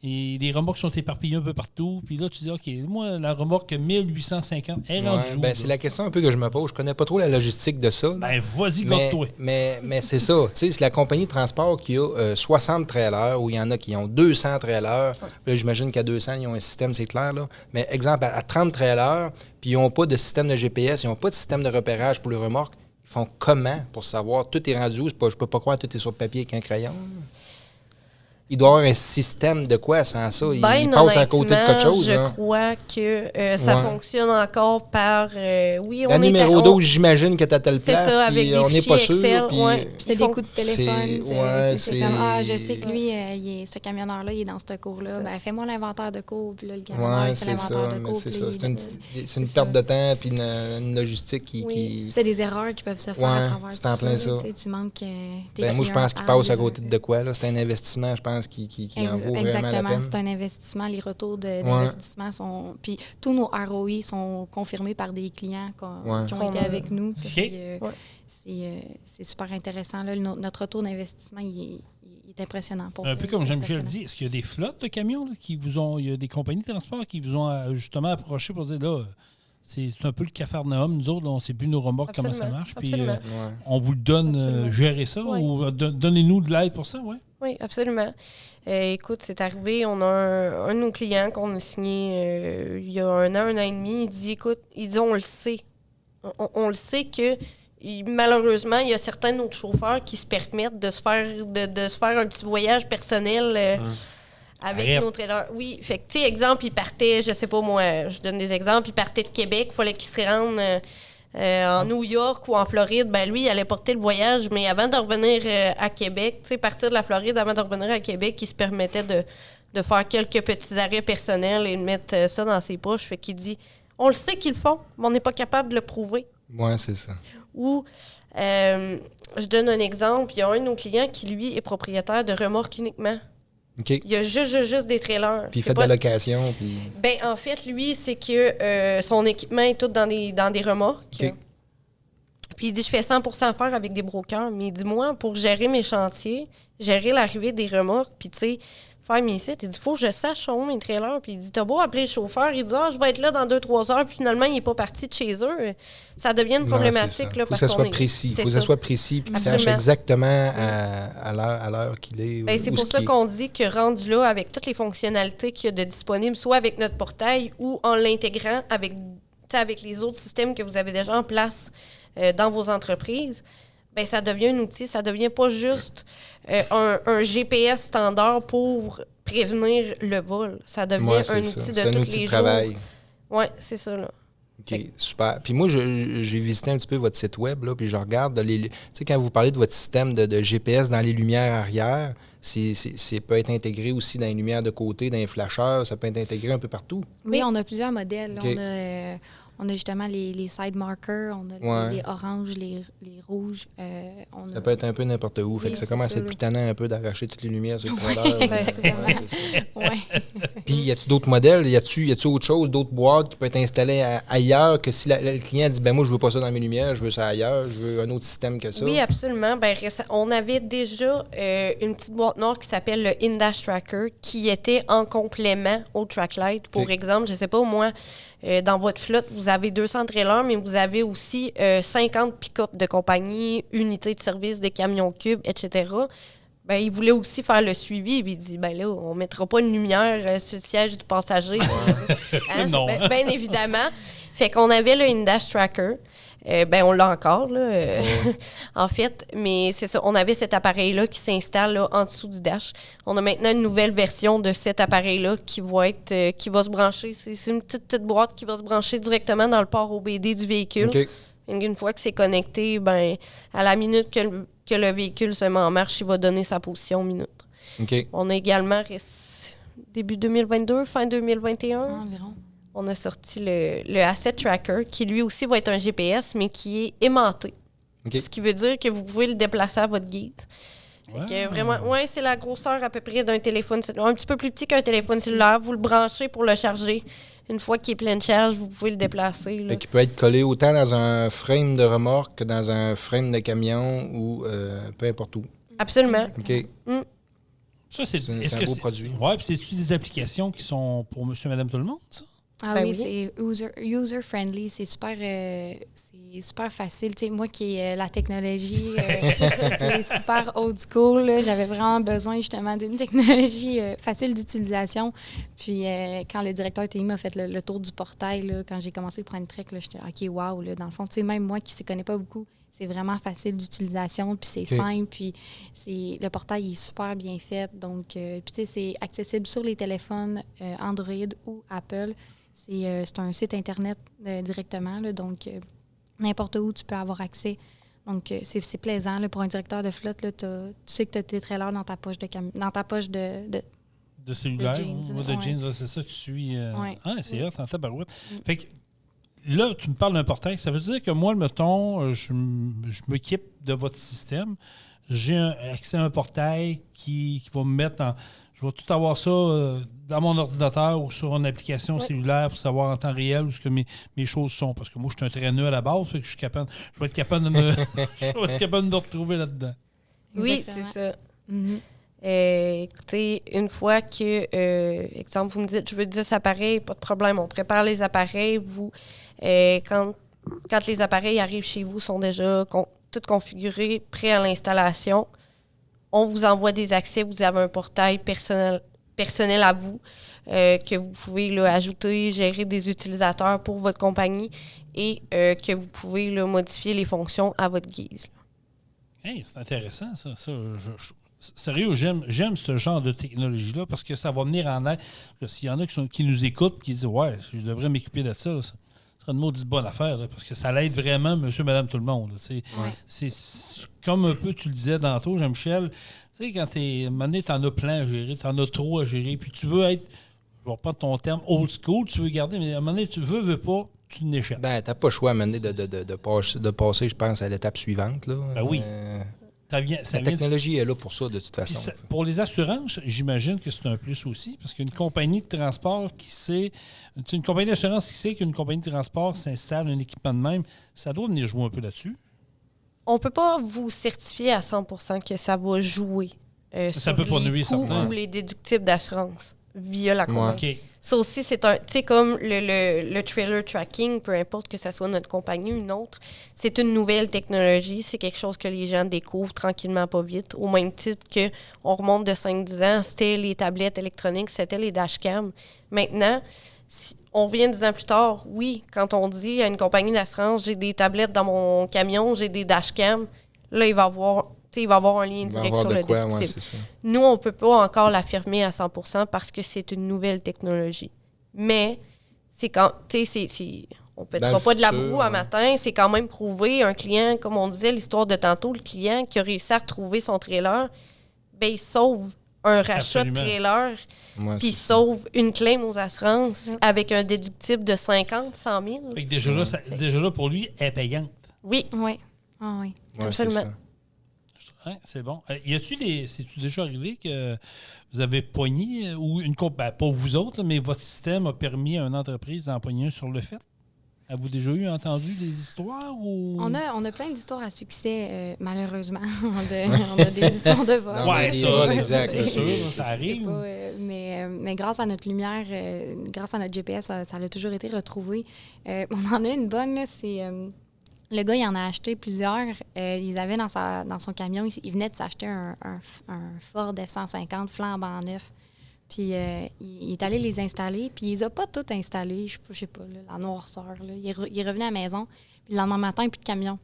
Speaker 3: et les remorques sont éparpillées un peu partout. Puis là, tu dis, OK, moi, la remorque 1850 est rendue où?
Speaker 4: C'est la question un peu que je me pose. Je connais pas trop la logistique de ça.
Speaker 3: Ben, vas-y, garde-toi.
Speaker 4: Mais c'est ça. Tu sais, c'est la compagnie de transport qui a 60 trailers, ou il y en a qui ont 200 trailers. Là, j'imagine qu'à 200, ils ont un système, c'est clair, là. Mais exemple, à 30 trailers, puis ils n'ont pas de système de GPS, ils n'ont pas de système de repérage pour les remorques. Ils font comment pour savoir? Tout est rendu où? Je peux pas croire que tout est sur le papier avec un crayon. il doit y avoir un système de quoi sans ça? Il
Speaker 5: Ben,
Speaker 4: passe à côté de quelque chose.
Speaker 5: je
Speaker 4: là.
Speaker 5: crois que ça
Speaker 4: Ouais.
Speaker 5: fonctionne encore par... oui,
Speaker 4: La
Speaker 5: on
Speaker 4: numéro
Speaker 5: est...
Speaker 4: 12, j'imagine que tu à telle
Speaker 5: C'est
Speaker 4: place,
Speaker 5: ça, avec
Speaker 4: puis
Speaker 5: des
Speaker 4: on n'est pas
Speaker 5: fichiers
Speaker 4: sûr.
Speaker 5: Excel,
Speaker 4: Puis,
Speaker 5: ouais.
Speaker 6: Puis c'est des coups de téléphone. C'est comme, je sais que lui, ce camionneur-là, il est dans ce cours-là. Ben, fais-moi l'inventaire de cours. Puis là, le camionneur,
Speaker 4: ouais,
Speaker 6: il fait
Speaker 4: c'est ça.
Speaker 6: l'inventaire de
Speaker 4: Mais
Speaker 6: cours.
Speaker 4: c'est
Speaker 6: puis
Speaker 4: ça.
Speaker 6: là,
Speaker 4: C'est une perte de temps puis une logistique qui...
Speaker 6: Puis c'est des erreurs qui peuvent se faire
Speaker 4: Ouais,
Speaker 6: à travers
Speaker 4: c'est
Speaker 6: tout
Speaker 4: en plein
Speaker 6: ça.
Speaker 4: ça.
Speaker 6: Tu sais, tu manques tes
Speaker 4: Ben, moi, je
Speaker 6: clients
Speaker 4: pense qu'il passe à
Speaker 6: parlent,
Speaker 4: côté de quoi. Là. C'est un investissement, je pense, qui en vaut vraiment la
Speaker 6: Exactement,
Speaker 4: peine.
Speaker 6: c'est un investissement. Les retours d'investissement sont... Puis tous nos ROI sont confirmés par des clients qui ont été avec nous.
Speaker 3: OK.
Speaker 6: Puis, c'est super intéressant. Là. Notre retour d'investissement, il est impressionnant.
Speaker 3: Un peu comme Jean-Michel dit, est-ce qu'il y a des flottes de camions là, qui vous ont... Il y a des compagnies de transport qui vous ont justement approché pour dire, là, c'est un peu le Capharnaüm. Nous autres, là, on ne sait plus nos remorques, comment ça marche. Puis on vous le donne, gérer ça, ou donnez-nous de l'aide pour ça, oui?
Speaker 5: Oui, absolument. Écoute, c'est arrivé, on a un de nos clients qu'on a signé il y a un an et demi. Il dit, écoute, on le sait. On le sait que malheureusement, il y a certains de nos chauffeurs qui se permettent de se faire un petit voyage personnel avec nos trailers. Oui, fait que, tu sais, exemple, ils partaient, je sais pas moi, je donne des exemples, ils partaient de Québec, il fallait qu'ils se rendent en New York ou en Floride. Ben lui, il allait porter le voyage, mais avant de revenir à Québec, tu sais, partir de la Floride, avant de revenir à Québec, il se permettait de faire quelques petits arrêts personnels et de mettre ça dans ses poches. Fait qu'il dit, on le sait qu'ils le font, mais on n'est pas capable de le prouver.
Speaker 4: Oui, c'est ça.
Speaker 5: Ou, je donne un exemple, il y a un de nos clients qui, lui, est propriétaire de remorques uniquement.
Speaker 4: OK.
Speaker 5: Il y a juste des trailers.
Speaker 4: Puis il fait de la location. Puis...
Speaker 5: Ben, en fait, lui, c'est que son équipement est tout dans des remorques.
Speaker 4: OK.
Speaker 5: Puis il dit, je fais 100% affaire avec des brokers. Mais il dit, moi, pour gérer mes chantiers, gérer l'arrivée des remorques, puis tu sais, faire mes sites, il dit, faut que je sache où mes trailers. Puis il dit, t'as beau appeler le chauffeur, il dit, je vais être là dans 2-3 heures, puis finalement, il n'est pas parti de chez eux. Ça devient une problématique.
Speaker 4: Il faut que ça soit précis. Il faut que ça soit précis, puis qu'il sache exactement à l'heure qu'il est.
Speaker 5: Ben, c'est pour ça qu'on dit que rendu là, avec toutes les fonctionnalités qu'il y a de disponibles, soit avec notre portail ou en l'intégrant avec les autres systèmes que vous avez déjà en place dans vos entreprises, ben, ça devient un outil. Ça devient pas juste un GPS standard pour prévenir le vol. Ça devient un outil de tous les jours.
Speaker 4: Travail.
Speaker 5: Oui, c'est ça, là.
Speaker 4: OK, super. Puis moi, j'ai visité un petit peu votre site web, là, puis je regarde, tu sais, quand vous parlez de votre système de GPS dans les lumières arrière, c'est peut être intégré aussi dans les lumières de côté, dans les flasheurs, ça peut être intégré un peu partout.
Speaker 6: Oui, on a plusieurs modèles.
Speaker 4: Okay.
Speaker 6: On a justement les side markers, on a les oranges, les rouges.
Speaker 4: Ça peut être un peu n'importe où. Fait que ça commence à être plus tannant un peu d'arracher toutes les lumières sur le trailer. Puis, y a-tu d'autres modèles? Y a-tu autre chose, d'autres boîtes qui peuvent être installées ailleurs que si le client dit, ben moi, je veux pas ça dans mes lumières, je veux ça ailleurs, je veux un autre système que ça?
Speaker 5: Oui, absolument. Ben, on avait déjà une petite boîte noire qui s'appelle le In-Dash Tracker qui était en complément au Tracklight. Pour exemple, je sais pas, moi, dans votre flotte, vous avez 200 trailers, mais vous avez aussi 50 pick-up de compagnie, unités de service, des camions cubes, etc. Ben, il voulait aussi faire le suivi. Puis il dit, ben là, on ne mettra pas une lumière sur le siège du passager.
Speaker 3: Non.
Speaker 5: Bien évidemment. Fait qu'on avait le In-Dash Tracker. Ben, on l'a encore, là, en fait. Mais c'est ça, on avait cet appareil-là qui s'installe là, en dessous du dash. On a maintenant une nouvelle version de cet appareil-là qui va se brancher. C'est une petite boîte qui va se brancher directement dans le port OBD du véhicule.
Speaker 4: Okay.
Speaker 5: Une fois que c'est connecté, ben, à la minute que le véhicule se met en marche, il va donner sa position minute.
Speaker 4: Okay.
Speaker 5: On a également, début 2022, fin 2021...
Speaker 6: Environ.
Speaker 5: On a sorti le Asset Tracker, qui lui aussi va être un GPS, mais qui est aimanté.
Speaker 4: Okay.
Speaker 5: Ce qui veut dire que vous pouvez le déplacer à votre guide. Vraiment, c'est la grosseur à peu près d'un téléphone cellulaire. Un petit peu plus petit qu'un téléphone cellulaire. Vous le branchez pour le charger. Une fois qu'il est plein de charge, vous pouvez le déplacer. Là.
Speaker 4: Qui peut être collé autant dans un frame de remorque que dans un frame de camion ou peu importe où.
Speaker 5: Absolument.
Speaker 4: OK.
Speaker 3: Ça, c'est
Speaker 4: un beau produit.
Speaker 3: Oui, puis c'est-tu des applications qui sont pour monsieur et madame tout le monde, ça?
Speaker 6: Ah
Speaker 5: Ben
Speaker 6: oui,
Speaker 5: oui.
Speaker 6: c'est user-friendly, c'est super facile. Tu sais, moi qui ai la technologie, qui est super old school, là, j'avais vraiment besoin justement d'une technologie facile d'utilisation. Puis quand le directeur TI m'a fait le tour du portail, là, quand j'ai commencé Prime Trek, là, j'étais OK, wow, là, dans le fond, tu sais, même moi qui ne connais pas beaucoup, c'est vraiment facile d'utilisation, puis c'est simple, puis le portail est super bien fait. Donc, puis tu sais, c'est accessible sur les téléphones Android ou Apple. C'est un site Internet directement, là, donc n'importe où tu peux avoir accès. Donc, c'est plaisant. Là, pour un directeur de flotte, là, tu sais que tu as tes trailers dans ta poche
Speaker 3: De cellulaire
Speaker 6: de jeans,
Speaker 3: ou de
Speaker 6: ouais.
Speaker 3: jeans, là, c'est ça, tu suis.
Speaker 6: Ouais.
Speaker 3: Ah, c'est hot, en tabarouette. Fait que là, tu me parles d'un portail. Ça veut dire que moi, mettons, je m'équipe de votre système. J'ai accès à un portail qui va me mettre en. Je vais tout avoir ça dans mon ordinateur ou sur une application cellulaire pour savoir en temps réel où ce que mes choses sont. Parce que moi, je suis un traîneux à la base, fait que je vais être capable de me retrouver là-dedans.
Speaker 5: Oui,
Speaker 6: Exactement.
Speaker 5: c'est ça.
Speaker 6: Mhm.
Speaker 5: Écoutez, une fois que, exemple, vous me dites, je veux 10 appareils, pas de problème, on prépare les appareils. Vous, quand les appareils arrivent chez vous, sont déjà tout configurés, prêts à l'installation, on vous envoie des accès. Vous avez un portail personnel à vous que vous pouvez là, ajouter, gérer des utilisateurs pour votre compagnie et que vous pouvez là, modifier les fonctions à votre guise.
Speaker 3: Hey, c'est intéressant, ça. Sérieux, j'aime ce genre de technologie-là parce que ça va venir en aide. S'il y en a qui nous écoutent et qui disent « Ouais, je devrais m'équiper de ça », ça serait une maudite bonne affaire là, parce que ça l'aide vraiment monsieur, madame, tout le monde. C'est comme un peu, tu le disais tantôt, Jean-Michel, tu sais, quand à un moment donné, t'en as plein à gérer, t'en as trop à gérer, puis tu veux être, je vais pas ton terme, old school, tu veux garder, mais à un moment donné, tu veux pas, tu n'échappes.
Speaker 4: Ben, t'as pas le choix à un moment donné de passer, je pense, à l'étape suivante. Là.
Speaker 3: Ben oui. La
Speaker 4: technologie est là pour ça, de toute façon.
Speaker 3: Pour les assurances, j'imagine que c'est un plus aussi, parce qu'une compagnie de transport qui sait, une compagnie d'assurance qui sait qu'une compagnie de transport s'installe un équipement de même, ça doit venir jouer un peu là-dessus.
Speaker 5: On ne peut pas vous certifier à 100% que ça va jouer sur
Speaker 3: peut pas
Speaker 5: les
Speaker 3: nuire,
Speaker 5: coûts
Speaker 3: certainement.
Speaker 5: ou les déductibles d'assurance via la compagnie.
Speaker 3: Okay.
Speaker 5: Ça aussi, c'est un... Tu sais, comme le trailer tracking, peu importe que ce soit notre compagnie ou une autre, c'est une nouvelle technologie. C'est quelque chose que les gens découvrent tranquillement, pas vite. Au même titre qu'on remonte de 5-10 ans, c'était les tablettes électroniques, c'était les dashcams. Maintenant, on revient 10 ans plus tard, oui, quand on dit à une compagnie d'assurance, j'ai des tablettes dans mon camion, j'ai des dashcams, là, il va y avoir un lien direct sur le déductible. Nous, on ne peut pas encore l'affirmer à 100% parce que c'est une nouvelle technologie. Mais c'est quand, on ne pètera pas de la broue un matin, c'est quand même prouvé. Un client, comme on disait, l'histoire de tantôt, le client qui a réussi à retrouver son trailer, ben, il sauve un rachat de trailer, puis il sauve une claim aux assurances avec un déductible de 50, 100 000.
Speaker 3: Fait que déjà là, pour lui, elle est payante.
Speaker 5: Oui.
Speaker 6: Oui. Ah oui.
Speaker 5: Absolument.
Speaker 3: Ouais, c'est bon. C'est-tu déjà arrivé que vous avez pogné, ou pas vous autres, mais votre système a permis à une entreprise d'en pogner un sur le fait? Avez-vous déjà entendu des histoires? Ou...
Speaker 6: On a plein d'histoires à succès, malheureusement. on a des histoires de vol.
Speaker 3: Oui, ça, exact.
Speaker 6: C'est
Speaker 3: sûr, ça arrive.
Speaker 6: Pas, mais grâce à notre lumière, grâce à notre GPS, ça a toujours été retrouvé. On en a une bonne, là, c'est... le gars, il en a acheté plusieurs. Ils avaient dans son camion, il venait de s'acheter un Ford F-150 flambant neuf. Puis il est allé les installer, puis il les a pas toutes installées, je sais pas, là, la noirceur. Là. Il est revenu à la maison, puis le lendemain matin, plus de camion.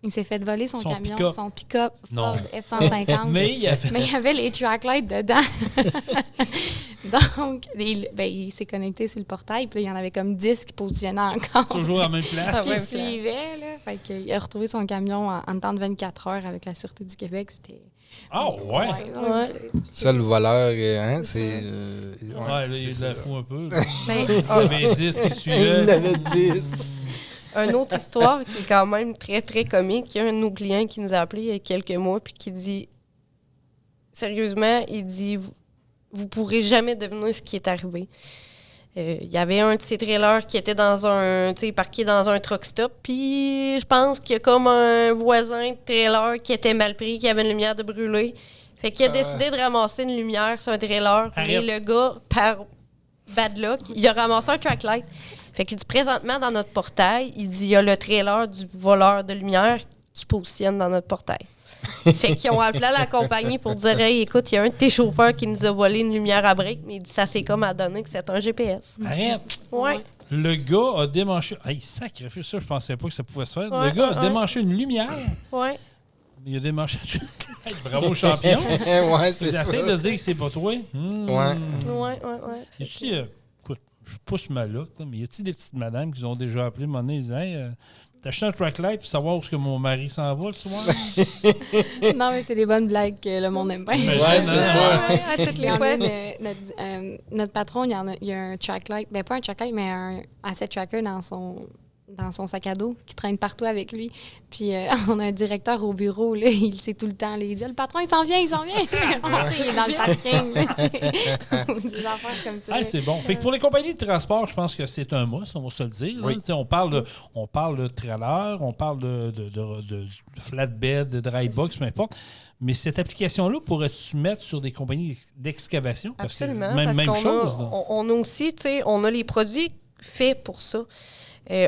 Speaker 6: Il s'est fait voler son camion,
Speaker 3: pick-up.
Speaker 6: son pick-up Ford F-150.
Speaker 3: Mais il y avait
Speaker 6: les track lights dedans. Donc, il s'est connecté sur le portail, puis là, il y en avait comme 10 qui positionnaient encore.
Speaker 3: Toujours à la même place.
Speaker 6: Il suivait, là. Fait qu'il a retrouvé son camion en temps de 24 heures avec la Sûreté du Québec. C'était...
Speaker 3: Ah, ouais!
Speaker 4: Ça, le voleur, c'est...
Speaker 3: là, il la fout un peu.
Speaker 5: Mais,
Speaker 3: il y avait 10 qui suivaient.
Speaker 4: Il y en avait 10.
Speaker 5: Une autre histoire qui est quand même très, très comique. Il y a un de nos clients qui nous a appelé il y a quelques mois puis qui dit... Sérieusement, il dit... Vous pourrez jamais deviner ce qui est arrivé. Il y avait un de ces trailers qui était parqué dans un truck stop. Puis je pense qu'il y a comme un voisin de trailer qui était mal pris, qui avait une lumière de brûler. Fait qu'il a décidé de ramasser une lumière sur un trailer. Mais le gars, bad luck. Il a ramassé un track light. Fait qu'il dit présentement dans notre portail, il dit il y a le trailer du voleur de lumière qui positionne dans notre portail. Fait qu'ils ont appelé à la compagnie pour dire hey, écoute, il y a un de tes chauffeurs qui nous a volé une lumière à briques, mais il dit ça c'est comme à donner que c'est un GPS.
Speaker 3: Arrête!
Speaker 5: Ouais.
Speaker 3: Le gars a démanché. Hey, sacrifice, ça, je pensais pas que ça pouvait se faire.
Speaker 5: Ouais,
Speaker 3: le gars a
Speaker 5: ouais.
Speaker 3: démanché une lumière.
Speaker 5: Ouais.
Speaker 3: Il a démanché. Bravo, champion!
Speaker 4: Ouais, c'est ça.
Speaker 3: J'essaie de dire que c'est pas toi.
Speaker 5: Ouais.
Speaker 3: Y a-tu, écoute, je pousse ma look, là, mais y a-t-il des petites madames qui ont déjà appelé mon nez et disant hey, t'as acheté un track light pour savoir où est-ce que mon mari s'en va le soir?
Speaker 6: Non, mais c'est des bonnes blagues que le monde aime bien.
Speaker 3: Ouais, c'est ça.
Speaker 5: Ouais, à toutes
Speaker 6: Il
Speaker 5: les
Speaker 6: y en
Speaker 5: fois.
Speaker 6: a notre patron, il y a un track light, ben pas un track light, mais un asset tracker dans son sac à dos qui traîne partout avec lui. Puis on a un directeur au bureau, là, il sait tout le temps. Là, il dit le patron, il s'en vient. Il est dans le parking. Là, des affaires comme ça.
Speaker 3: Ah, c'est bon. Fait que pour les compagnies de transport, je pense que c'est un must, on va se le dire.
Speaker 4: Oui.
Speaker 3: Là. On parle de trailer, on parle de flatbed, de dry box, peu importe. Mais cette application-là, pourrais-tu se mettre sur des compagnies d'excavation? Parce que
Speaker 5: Absolument.
Speaker 3: même
Speaker 5: parce qu'on
Speaker 3: chose.
Speaker 5: a, on a aussi, tu sais, on a les produits faits pour ça.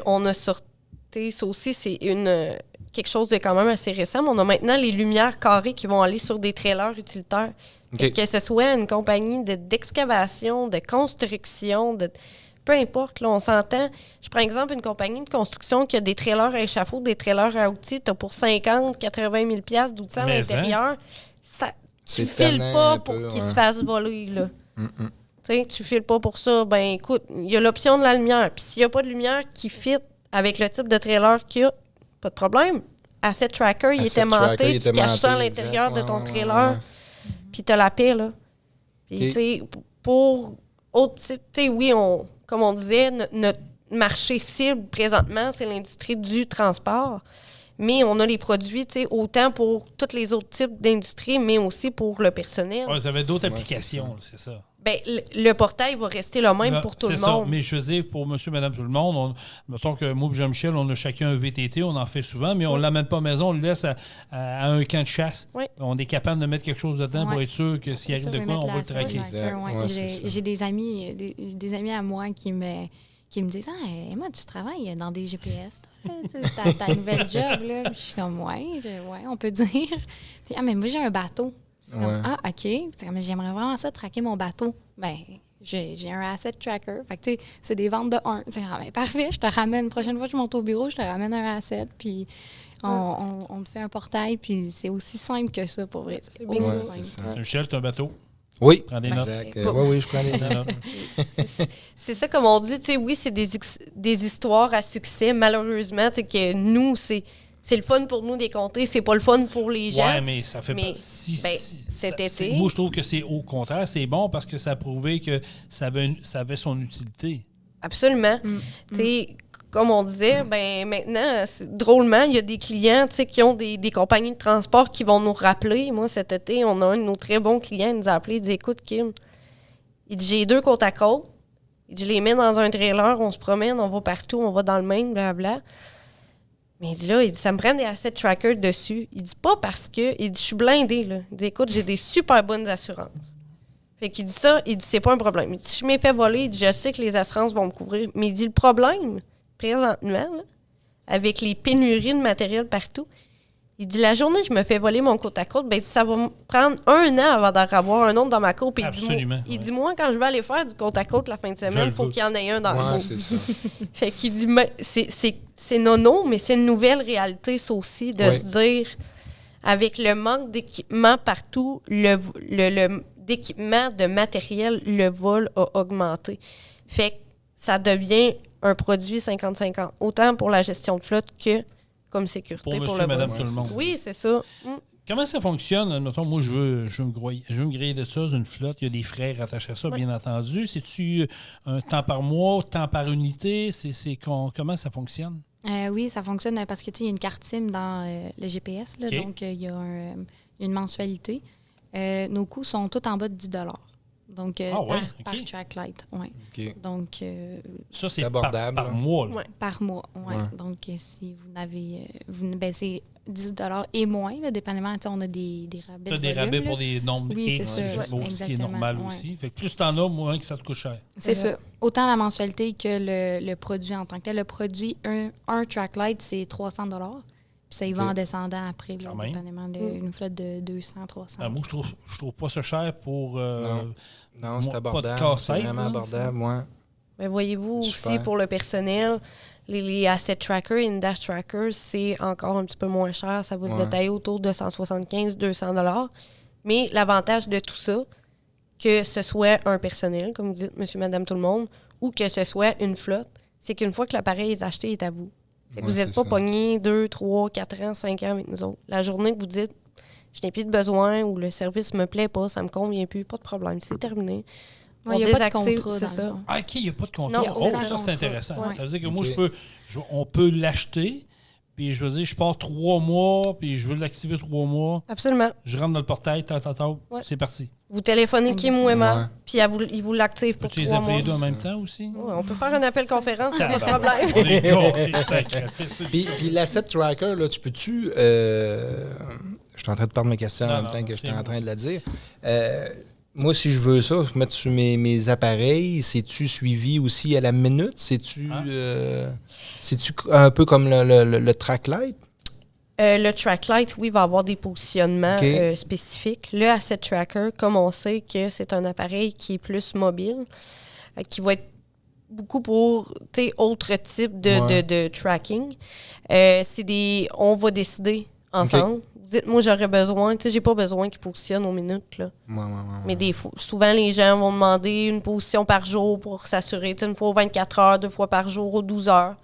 Speaker 5: On a sorti, ça aussi, c'est quelque chose de quand même assez récent. Mais on a maintenant les lumières carrées qui vont aller sur des trailers utilitaires.
Speaker 4: OK.
Speaker 5: Que ce soit une compagnie d'excavation, de construction, peu importe, là, on s'entend. Je prends exemple une compagnie de construction qui a des trailers à échafaud, des trailers à outils. Tu as pour 50, 80 000 piastres d'outils à
Speaker 3: Mais
Speaker 5: l'intérieur. Tu
Speaker 4: C'est
Speaker 5: files
Speaker 4: tannant
Speaker 5: pas
Speaker 4: un
Speaker 5: pour
Speaker 4: peu,
Speaker 5: qu'ils
Speaker 4: ouais.
Speaker 5: se fassent voler, là.
Speaker 4: Mm-mm.
Speaker 5: T'sais, tu files pas pour ça, ben écoute, il y a l'option de la lumière. Puis s'il n'y a pas de lumière qui fit avec le type de trailer qu'il y a, pas de problème. Asset Tracker, il
Speaker 4: Asset
Speaker 5: était
Speaker 4: Tracker,
Speaker 5: monté,
Speaker 4: il
Speaker 5: tu
Speaker 4: était
Speaker 5: caches ça à
Speaker 4: monté,
Speaker 5: l'intérieur
Speaker 4: exact.
Speaker 5: de ton
Speaker 4: Ouais,
Speaker 5: trailer, puis t'as la paix, là. Puis
Speaker 4: Ok.
Speaker 5: tu sais, pour autre type, tu sais, oui, comme on disait, notre marché cible présentement, c'est l'industrie du transport. Mais on a les produits, tu sais, autant pour tous les autres types d'industries, mais aussi pour le personnel.
Speaker 3: Ouais, vous avez d'autres
Speaker 4: Ouais,
Speaker 3: applications, là, c'est ça.
Speaker 5: Ben, le portail va rester le même
Speaker 3: Ben,
Speaker 5: pour tout
Speaker 3: c'est
Speaker 5: le
Speaker 3: ça.
Speaker 5: monde.
Speaker 3: Mais je veux dire, pour monsieur, madame, tout le monde, mettons que moi et Jean-Michel, on a chacun un VTT, on en fait souvent, mais on ne l'amène pas à la maison, on le laisse à un camp de chasse.
Speaker 5: Oui.
Speaker 3: On est capable de mettre quelque chose dedans pour
Speaker 6: Ouais.
Speaker 3: être sûr que s'il arrive de quoi, on va le traquer.
Speaker 4: Exact. Ouais, c'est ça.
Speaker 6: J'ai des amis, des amis à moi qui me disent Emma, tu travailles dans des GPS, toi, là, tu sais, ta nouvelle job. Là. Puis je suis comme ouais, on peut dire. Puis, mais moi, j'ai un bateau. C'est comme,
Speaker 4: Ouais.
Speaker 6: OK. C'est comme, j'aimerais vraiment ça, traquer mon bateau. Ben, j'ai un asset tracker. Fait que, tu sais, c'est des ventes de 1. C'est ben, parfait, je te ramène. La prochaine fois que je monte au bureau, je te ramène un asset. Puis on te fait un portail. Puis c'est aussi simple que ça, pour vrai. C'est aussi
Speaker 4: Ouais,
Speaker 6: simple.
Speaker 4: c'est ça.
Speaker 3: Michel, tu as un bateau.
Speaker 4: Oui.
Speaker 3: Prends des notes.
Speaker 4: Exact.
Speaker 5: Pas-
Speaker 4: Oui, je prends des
Speaker 3: Non,
Speaker 4: notes.
Speaker 3: non.
Speaker 5: C'est ça, comme on dit, tu sais, oui, c'est des histoires à succès. Malheureusement, tu sais, que nous, c'est le fun pour nous des compter, c'est pas le fun pour les gens.
Speaker 3: Ouais, mais ça fait
Speaker 5: Mais,
Speaker 3: pas.
Speaker 5: cet été-
Speaker 3: Moi, je trouve que c'est au contraire, c'est bon parce que ça a prouvé que ça avait son utilité.
Speaker 5: Absolument. Tu sais, comme on disait, ben maintenant, drôlement, il y a des clients, tu sais, qui ont des compagnies de transport qui vont nous rappeler. Moi, cet été, on a un de nos très bons clients, il nous a appelé, il dit écoute, Kim, il dit j'ai 2 côte à côte. Il dit je les mets dans un trailer, on se promène, on va partout, on va dans le Maine, blablabla. Mais il dit là, il dit ça me prend des asset trackers dessus. Il dit pas parce que, il dit je suis blindé, là. Il dit écoute, j'ai des super bonnes assurances. Fait qu'il dit ça, il dit c'est pas un problème. Il dit si je m'ai fait voler, il dit je sais que les assurances vont me couvrir. Mais il dit le problème, présentement, là, avec les pénuries de matériel partout, il dit la journée que je me fais voler mon côte à côte, ben ça va me prendre 1 an avant d'en avoir un autre dans ma côte. Puis
Speaker 3: Absolument,
Speaker 5: Il
Speaker 3: ouais.
Speaker 5: dit moi, quand je vais aller faire du côte à côte la fin de
Speaker 3: Je
Speaker 5: semaine,
Speaker 3: le
Speaker 5: il faut
Speaker 3: veux.
Speaker 5: qu'il y en ait un dans le
Speaker 4: Ouais,
Speaker 5: mot.
Speaker 4: c'est ça.
Speaker 5: Fait qu'il dit, mais c'est nono, mais c'est une nouvelle réalité, ça aussi, de
Speaker 4: Oui.
Speaker 5: se dire, avec le manque d'équipement partout, d'équipement, de matériel, le vol a augmenté. Fait que ça devient un produit 50-50, autant pour la gestion de flotte que comme sécurité
Speaker 3: Pour
Speaker 5: pour
Speaker 3: monsieur,
Speaker 5: le
Speaker 3: madame,
Speaker 5: vol.
Speaker 3: tout le monde.
Speaker 5: Oui, c'est ça.
Speaker 3: Comment ça fonctionne? Mettons, moi, je veux me griller de ça, une flotte. Il y a des frais rattachés à ça, bien entendu. C'est-tu un temps par mois, temps par unité? Comment ça fonctionne?
Speaker 6: Oui, ça fonctionne parce que tu sais, il y a une carte SIM dans le GPS, là,
Speaker 3: OK.
Speaker 6: donc il y a une mensualité. Nos coûts sont tous en bas de 10 $. Donc,
Speaker 3: Ah ouais,
Speaker 6: par
Speaker 3: OK.
Speaker 6: track light. Ouais.
Speaker 4: OK.
Speaker 6: Donc,
Speaker 3: Ça, c'est
Speaker 4: abordable,
Speaker 3: par
Speaker 4: là.
Speaker 3: mois. Là.
Speaker 5: Ouais.
Speaker 6: par mois. Ouais.
Speaker 4: Ouais.
Speaker 6: Donc, si vous n'avez. C'est 10 et moins, là, dépendamment. On a des rabais.
Speaker 3: Tu as
Speaker 6: de
Speaker 3: des
Speaker 6: volume,
Speaker 3: rabais
Speaker 6: là.
Speaker 3: pour des nombres
Speaker 6: Oui,
Speaker 3: X,
Speaker 6: c'est ça.
Speaker 3: je suppose, ce qui est
Speaker 6: Exactement,
Speaker 3: normal
Speaker 6: ouais.
Speaker 3: aussi. Fait que plus t'en as, moins que ça te coûte cher.
Speaker 6: C'est ça. Autant la mensualité que le produit en tant que tel. Le produit, un track light, c'est 300 $. Puis ça y va
Speaker 4: OK.
Speaker 6: en descendant après, là,
Speaker 3: Quand même.
Speaker 6: dépendamment d'une flotte de 200, 300.
Speaker 3: Moi, je trouve pas ça cher pour...
Speaker 4: Non, c'est
Speaker 3: pas de
Speaker 4: abordable.
Speaker 3: casse-tête,
Speaker 4: C'est vraiment
Speaker 3: là.
Speaker 4: abordable, moi.
Speaker 5: Mais voyez-vous
Speaker 4: Super.
Speaker 5: aussi, pour le personnel, les asset trackers et dash trackers, c'est encore un petit peu moins cher. Ça va se
Speaker 4: Ouais.
Speaker 5: détailler autour de 175-200 $. Mais l'avantage de tout ça, que ce soit un personnel, comme vous dites, monsieur, madame, tout le monde, ou que ce soit une flotte, c'est qu'une fois que l'appareil est acheté, il est à vous. Fait que
Speaker 4: Ouais,
Speaker 5: vous n'êtes
Speaker 4: c'est
Speaker 5: pas
Speaker 4: ça.
Speaker 5: pogné 2, 3, 4 ans, 5 ans avec nous autres. La journée que vous dites, je n'ai plus de besoin ou le service ne me plaît pas, ça ne me convient plus, pas de problème, c'est terminé.
Speaker 6: Ouais, il n'y a pas de
Speaker 5: désactive,
Speaker 6: contrat,
Speaker 5: c'est
Speaker 6: dans le
Speaker 5: ça.
Speaker 6: fond.
Speaker 3: Ah, OK, il n'y a pas de contrat.
Speaker 5: Non,
Speaker 3: Oh,
Speaker 5: c'est
Speaker 3: ça,
Speaker 5: ça.
Speaker 3: c'est intéressant.
Speaker 5: Ouais.
Speaker 3: Ça veut dire que moi,
Speaker 4: OK.
Speaker 3: on peut l'acheter, puis je veux dire, je pars 3 mois, puis je veux l'activer 3 mois.
Speaker 5: Absolument.
Speaker 3: Je rentre dans le portail,
Speaker 5: Ouais.
Speaker 3: c'est parti.
Speaker 5: Vous téléphonez Kim ou
Speaker 4: Ouais.
Speaker 5: Emma, puis il vous l'active pour
Speaker 3: Peux-tu les
Speaker 5: 3
Speaker 3: appeler
Speaker 5: mois.
Speaker 3: les deux en même temps aussi?
Speaker 5: Ouais, on peut faire un appel conférence, pas de
Speaker 3: Tabarnak.
Speaker 5: problème.
Speaker 3: On est gâtés, sacrifice.
Speaker 4: Puis l'asset tracker, là, tu peux-tu... je suis en train de perdre mes questions en
Speaker 3: Non,
Speaker 4: même
Speaker 3: non,
Speaker 4: temps que
Speaker 3: c'est
Speaker 4: j'étais en
Speaker 3: bon,
Speaker 4: train de la dire. Moi, si je veux ça, mettre sur mes appareils, c'est-tu suivi aussi à la minute? C'est-tu un peu comme le track light?
Speaker 5: Le track light, oui, va avoir des positionnements
Speaker 4: OK.
Speaker 5: spécifiques. Le asset tracker, comme on sait que c'est un appareil qui est plus mobile, qui va être beaucoup pour autre type de tracking, on va décider ensemble. Vous dites, moi, j'aurais besoin, j'ai pas besoin qu'ils positionnent aux minutes, là.
Speaker 4: Ouais.
Speaker 5: Mais souvent, les gens vont demander une position par jour pour s'assurer, une fois aux 24 heures, 2 fois par jour, aux 12 heures.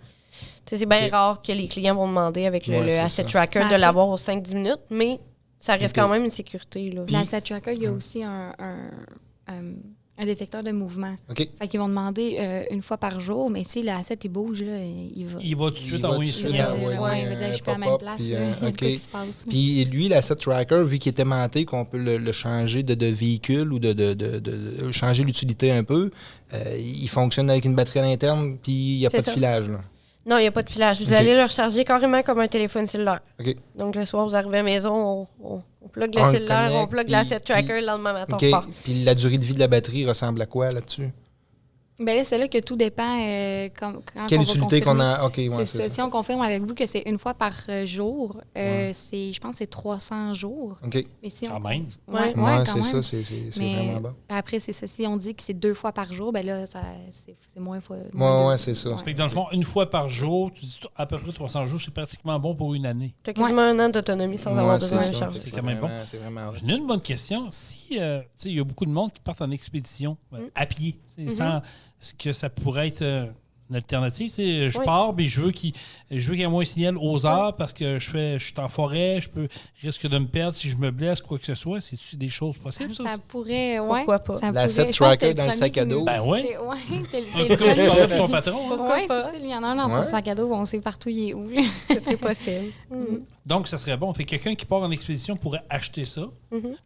Speaker 5: C'est bien
Speaker 4: OK.
Speaker 5: rare que les clients vont demander avec
Speaker 4: Ouais,
Speaker 5: le
Speaker 4: c'est
Speaker 5: asset
Speaker 4: ça.
Speaker 5: tracker
Speaker 6: Mais
Speaker 5: de
Speaker 6: après-
Speaker 5: l'avoir aux 5-10 minutes, mais ça reste
Speaker 4: OK.
Speaker 5: quand même une sécurité. Là.
Speaker 6: L'asset tracker, il y a aussi un détecteur de mouvement.
Speaker 4: OK.
Speaker 6: Fait qu'ils vont demander une fois par jour, mais si l'asset, il bouge, là, il va.
Speaker 3: Il va tout de suite
Speaker 4: Il va
Speaker 3: envoyer
Speaker 4: tout
Speaker 3: ça.
Speaker 4: de
Speaker 6: il
Speaker 4: suite
Speaker 6: va dire,
Speaker 4: envoyer
Speaker 6: il va dire, je suis pas à la même
Speaker 4: pop-up,
Speaker 6: place.
Speaker 4: puis,
Speaker 6: là. Il y a de
Speaker 4: OK.
Speaker 6: quoi qui se passe.
Speaker 4: Puis lui, l'asset tracker, vu qu'il est aimanté, qu'on peut le changer de véhicule ou de changer l'utilité un peu, il fonctionne avec une batterie à l'interne, puis il n'y a
Speaker 5: C'est
Speaker 4: pas
Speaker 5: ça.
Speaker 4: de filage. Là.
Speaker 5: Non, il n'y a pas de filage. Vous
Speaker 4: OK.
Speaker 5: allez le recharger carrément comme un téléphone cellulaire.
Speaker 4: OK.
Speaker 5: Donc, le soir, vous arrivez à la maison, on plug le
Speaker 4: On le
Speaker 5: cellulaire, on
Speaker 4: connecte,
Speaker 5: plug
Speaker 4: puis-
Speaker 5: l'asset tracker,
Speaker 4: puis-
Speaker 5: le lendemain matin,
Speaker 4: OK.
Speaker 5: on repart.
Speaker 4: Puis la durée de vie de la batterie ressemble à quoi là-dessus?
Speaker 6: Ben là, c'est là que tout dépend quand
Speaker 4: Quelle
Speaker 6: on va
Speaker 4: utilité qu'on
Speaker 6: confirmer.
Speaker 4: a? OK, ouais,
Speaker 6: C'est
Speaker 4: c'est
Speaker 6: ça.
Speaker 4: ça.
Speaker 6: Si on confirme avec vous que c'est une fois par jour,
Speaker 4: Ouais.
Speaker 6: je pense que c'est 300 jours.
Speaker 4: OK.
Speaker 6: Mais si
Speaker 3: Quand
Speaker 6: on...
Speaker 3: même.
Speaker 6: Ouais,
Speaker 4: Ouais,
Speaker 6: quand
Speaker 4: c'est
Speaker 6: même.
Speaker 4: ça, c'est
Speaker 6: Mais
Speaker 4: vraiment bon.
Speaker 6: après, c'est ça. Si on dit que c'est 2 fois par jour, ben là, c'est moins fois.
Speaker 4: Ouais, c'est ça.
Speaker 3: Fait que dans le fond, une fois par jour, tu dis à peu près 300 jours, c'est pratiquement bon pour une année.
Speaker 5: Tu as quasiment un an d'autonomie sans avoir
Speaker 4: Ouais,
Speaker 5: besoin
Speaker 4: c'est
Speaker 5: de
Speaker 4: ça.
Speaker 5: charger.
Speaker 3: C'est quand même bon.
Speaker 4: C'est vraiment
Speaker 3: J'ai une bonne question. Si, tu sais, il y a beaucoup de monde qui partent en expédition à pied, tu sais, sans ce que ça pourrait être une alternative. Tu sais, je
Speaker 5: Oui.
Speaker 3: pars, mais je veux qu'il y ait moins de signal aux heures parce que je suis en forêt, risque de me perdre si je me blesse, quoi que ce soit. C'est-tu des choses possibles, ça
Speaker 6: Ça
Speaker 3: aussi?
Speaker 6: pourrait, ouais.
Speaker 5: Pourquoi pas?
Speaker 6: Ça
Speaker 4: L'asset
Speaker 6: pourrait. Je pense que
Speaker 4: tracker
Speaker 6: c'était
Speaker 4: dans le
Speaker 6: premier
Speaker 4: sac à
Speaker 6: qui me-
Speaker 4: dos.
Speaker 3: Ben oui.
Speaker 6: Ouais, c'est
Speaker 3: Un
Speaker 6: le
Speaker 3: peu comme tu parlais
Speaker 6: premier.
Speaker 3: de ton patron. hein?
Speaker 6: Ouais, c'est ça. Il y en a un dans son
Speaker 4: Ouais.
Speaker 6: sac à dos, on sait partout il est où. là.
Speaker 5: C'est possible.
Speaker 3: Donc, ça serait bon. Fait que quelqu'un qui part en expédition pourrait acheter ça.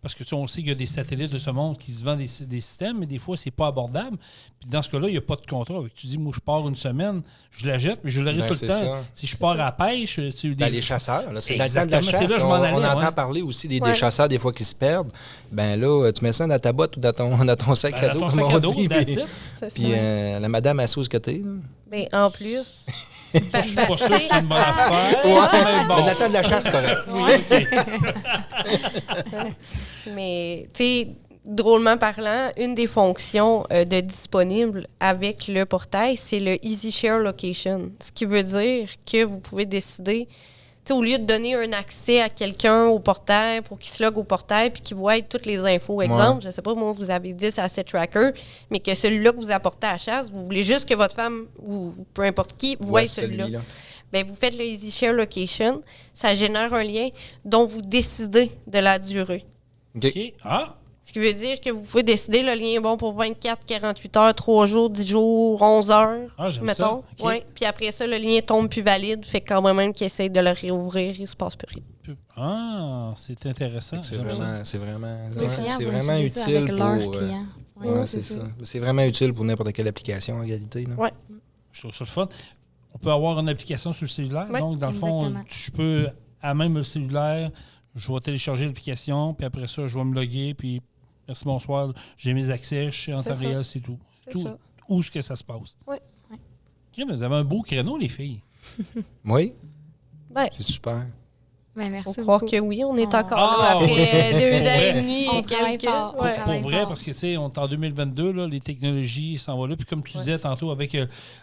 Speaker 3: Parce que tu sais, on sait qu'il y a des satellites de ce monde qui se vendent des systèmes, mais des fois, c'est pas abordable. Puis dans ce cas-là, il n'y a pas de contrat. Fait que tu dis, moi, je pars une semaine, je la jette, mais je l'aurai
Speaker 4: Ben,
Speaker 3: tout le
Speaker 4: c'est
Speaker 3: temps.
Speaker 4: ça.
Speaker 3: Si je pars à la pêche, tu sais,
Speaker 4: Ben, les chasseurs, là, c'est dans le temps de la
Speaker 3: Exactement, c'est
Speaker 4: chasse.
Speaker 3: là que je m'en
Speaker 4: On
Speaker 3: allais,
Speaker 4: entend
Speaker 3: ouais.
Speaker 4: parler aussi des
Speaker 5: Ouais.
Speaker 4: chasseurs, des fois, qui se perdent. Ben là, tu mets ça dans ta botte ou dans ton sac à dos,
Speaker 3: ton
Speaker 4: comme
Speaker 3: sac
Speaker 4: on
Speaker 3: à dos,
Speaker 4: dit.
Speaker 3: that's
Speaker 4: Puis,
Speaker 3: it.
Speaker 5: C'est
Speaker 4: puis,
Speaker 5: ça.
Speaker 4: la madame assise côté. Là.
Speaker 5: Ben, en plus,
Speaker 3: Je suis pas sûr que c'est une bonne affaire. Mais bon.
Speaker 4: Mais dans le temps de la chasse, c'est correct.
Speaker 3: Oui, OK.
Speaker 5: mais tu sais, drôlement parlant, une des fonctions de disponible avec le portail, c'est le Easy Share Location. Ce qui veut dire que vous pouvez décider, tu sais, au lieu de donner un accès à quelqu'un au portail pour qu'il se logue au portail puis qu'il voit toutes les infos. Exemple, je sais pas, moi, vous avez 10 asset trackers, mais que celui-là que vous apportez à la chasse, vous voulez juste que votre femme ou peu importe qui voit
Speaker 4: Ouais,
Speaker 5: celui-là.
Speaker 4: celui-là.
Speaker 5: Ben, vous faites le Easy Share Location, ça génère un lien dont vous décidez de la durée.
Speaker 4: OK.
Speaker 3: OK. Ah,
Speaker 5: Ce qui veut dire que vous pouvez décider le lien est bon pour 24, 48 heures, 3 jours, 10 jours, 11 heures,
Speaker 3: Ah, j'aime
Speaker 5: mettons.
Speaker 3: ça. OK.
Speaker 5: Ouais. Puis après ça, le lien tombe plus valide, fait que quand même qu'il essaye de le réouvrir, il se passe plus rien.
Speaker 3: ah, c'est intéressant.
Speaker 4: C'est
Speaker 3: J'aime ça.
Speaker 4: vraiment, c'est vraiment,
Speaker 6: Les clients
Speaker 4: c'est
Speaker 6: vont
Speaker 4: vraiment
Speaker 6: utiliser ça
Speaker 4: utile
Speaker 6: avec leurs
Speaker 4: pour...
Speaker 6: clients.
Speaker 4: Ouais, c'est ça. C'est vraiment utile pour n'importe quelle application en réalité. Là.
Speaker 5: Ouais.
Speaker 3: Je trouve ça le fun. On peut avoir une application sur le cellulaire.
Speaker 5: Ouais,
Speaker 3: Donc, dans le fond,
Speaker 6: exactement.
Speaker 3: je peux, à même le cellulaire, je vais télécharger l'application, puis après ça, je vais me loguer, puis merci, bonsoir, j'ai mes accès, je suis en
Speaker 5: C'est
Speaker 3: temps
Speaker 5: ça.
Speaker 3: réel, c'est tout.
Speaker 5: C'est
Speaker 3: Tout.
Speaker 5: ça.
Speaker 3: Où est-ce que ça se passe?
Speaker 5: Ouais.
Speaker 3: OK, mais vous avez un beau créneau, les filles.
Speaker 4: Oui,
Speaker 5: Ben,
Speaker 4: c'est super.
Speaker 6: Ben, merci
Speaker 5: faut croire
Speaker 6: beaucoup.
Speaker 5: que oui, on est
Speaker 6: Ah.
Speaker 5: encore là
Speaker 3: Ah,
Speaker 5: après
Speaker 3: oui.
Speaker 5: 2
Speaker 3: Pour
Speaker 5: ans et
Speaker 3: vrai.
Speaker 5: demi
Speaker 6: On
Speaker 5: et
Speaker 6: travaille
Speaker 5: quelques.
Speaker 6: fort.
Speaker 5: Ouais.
Speaker 6: On travaille
Speaker 3: Pour vrai,
Speaker 6: fort.
Speaker 3: parce que, tu sais, on est en 2022, là, les technologies s'en vont là. Puis comme tu disais tantôt, avec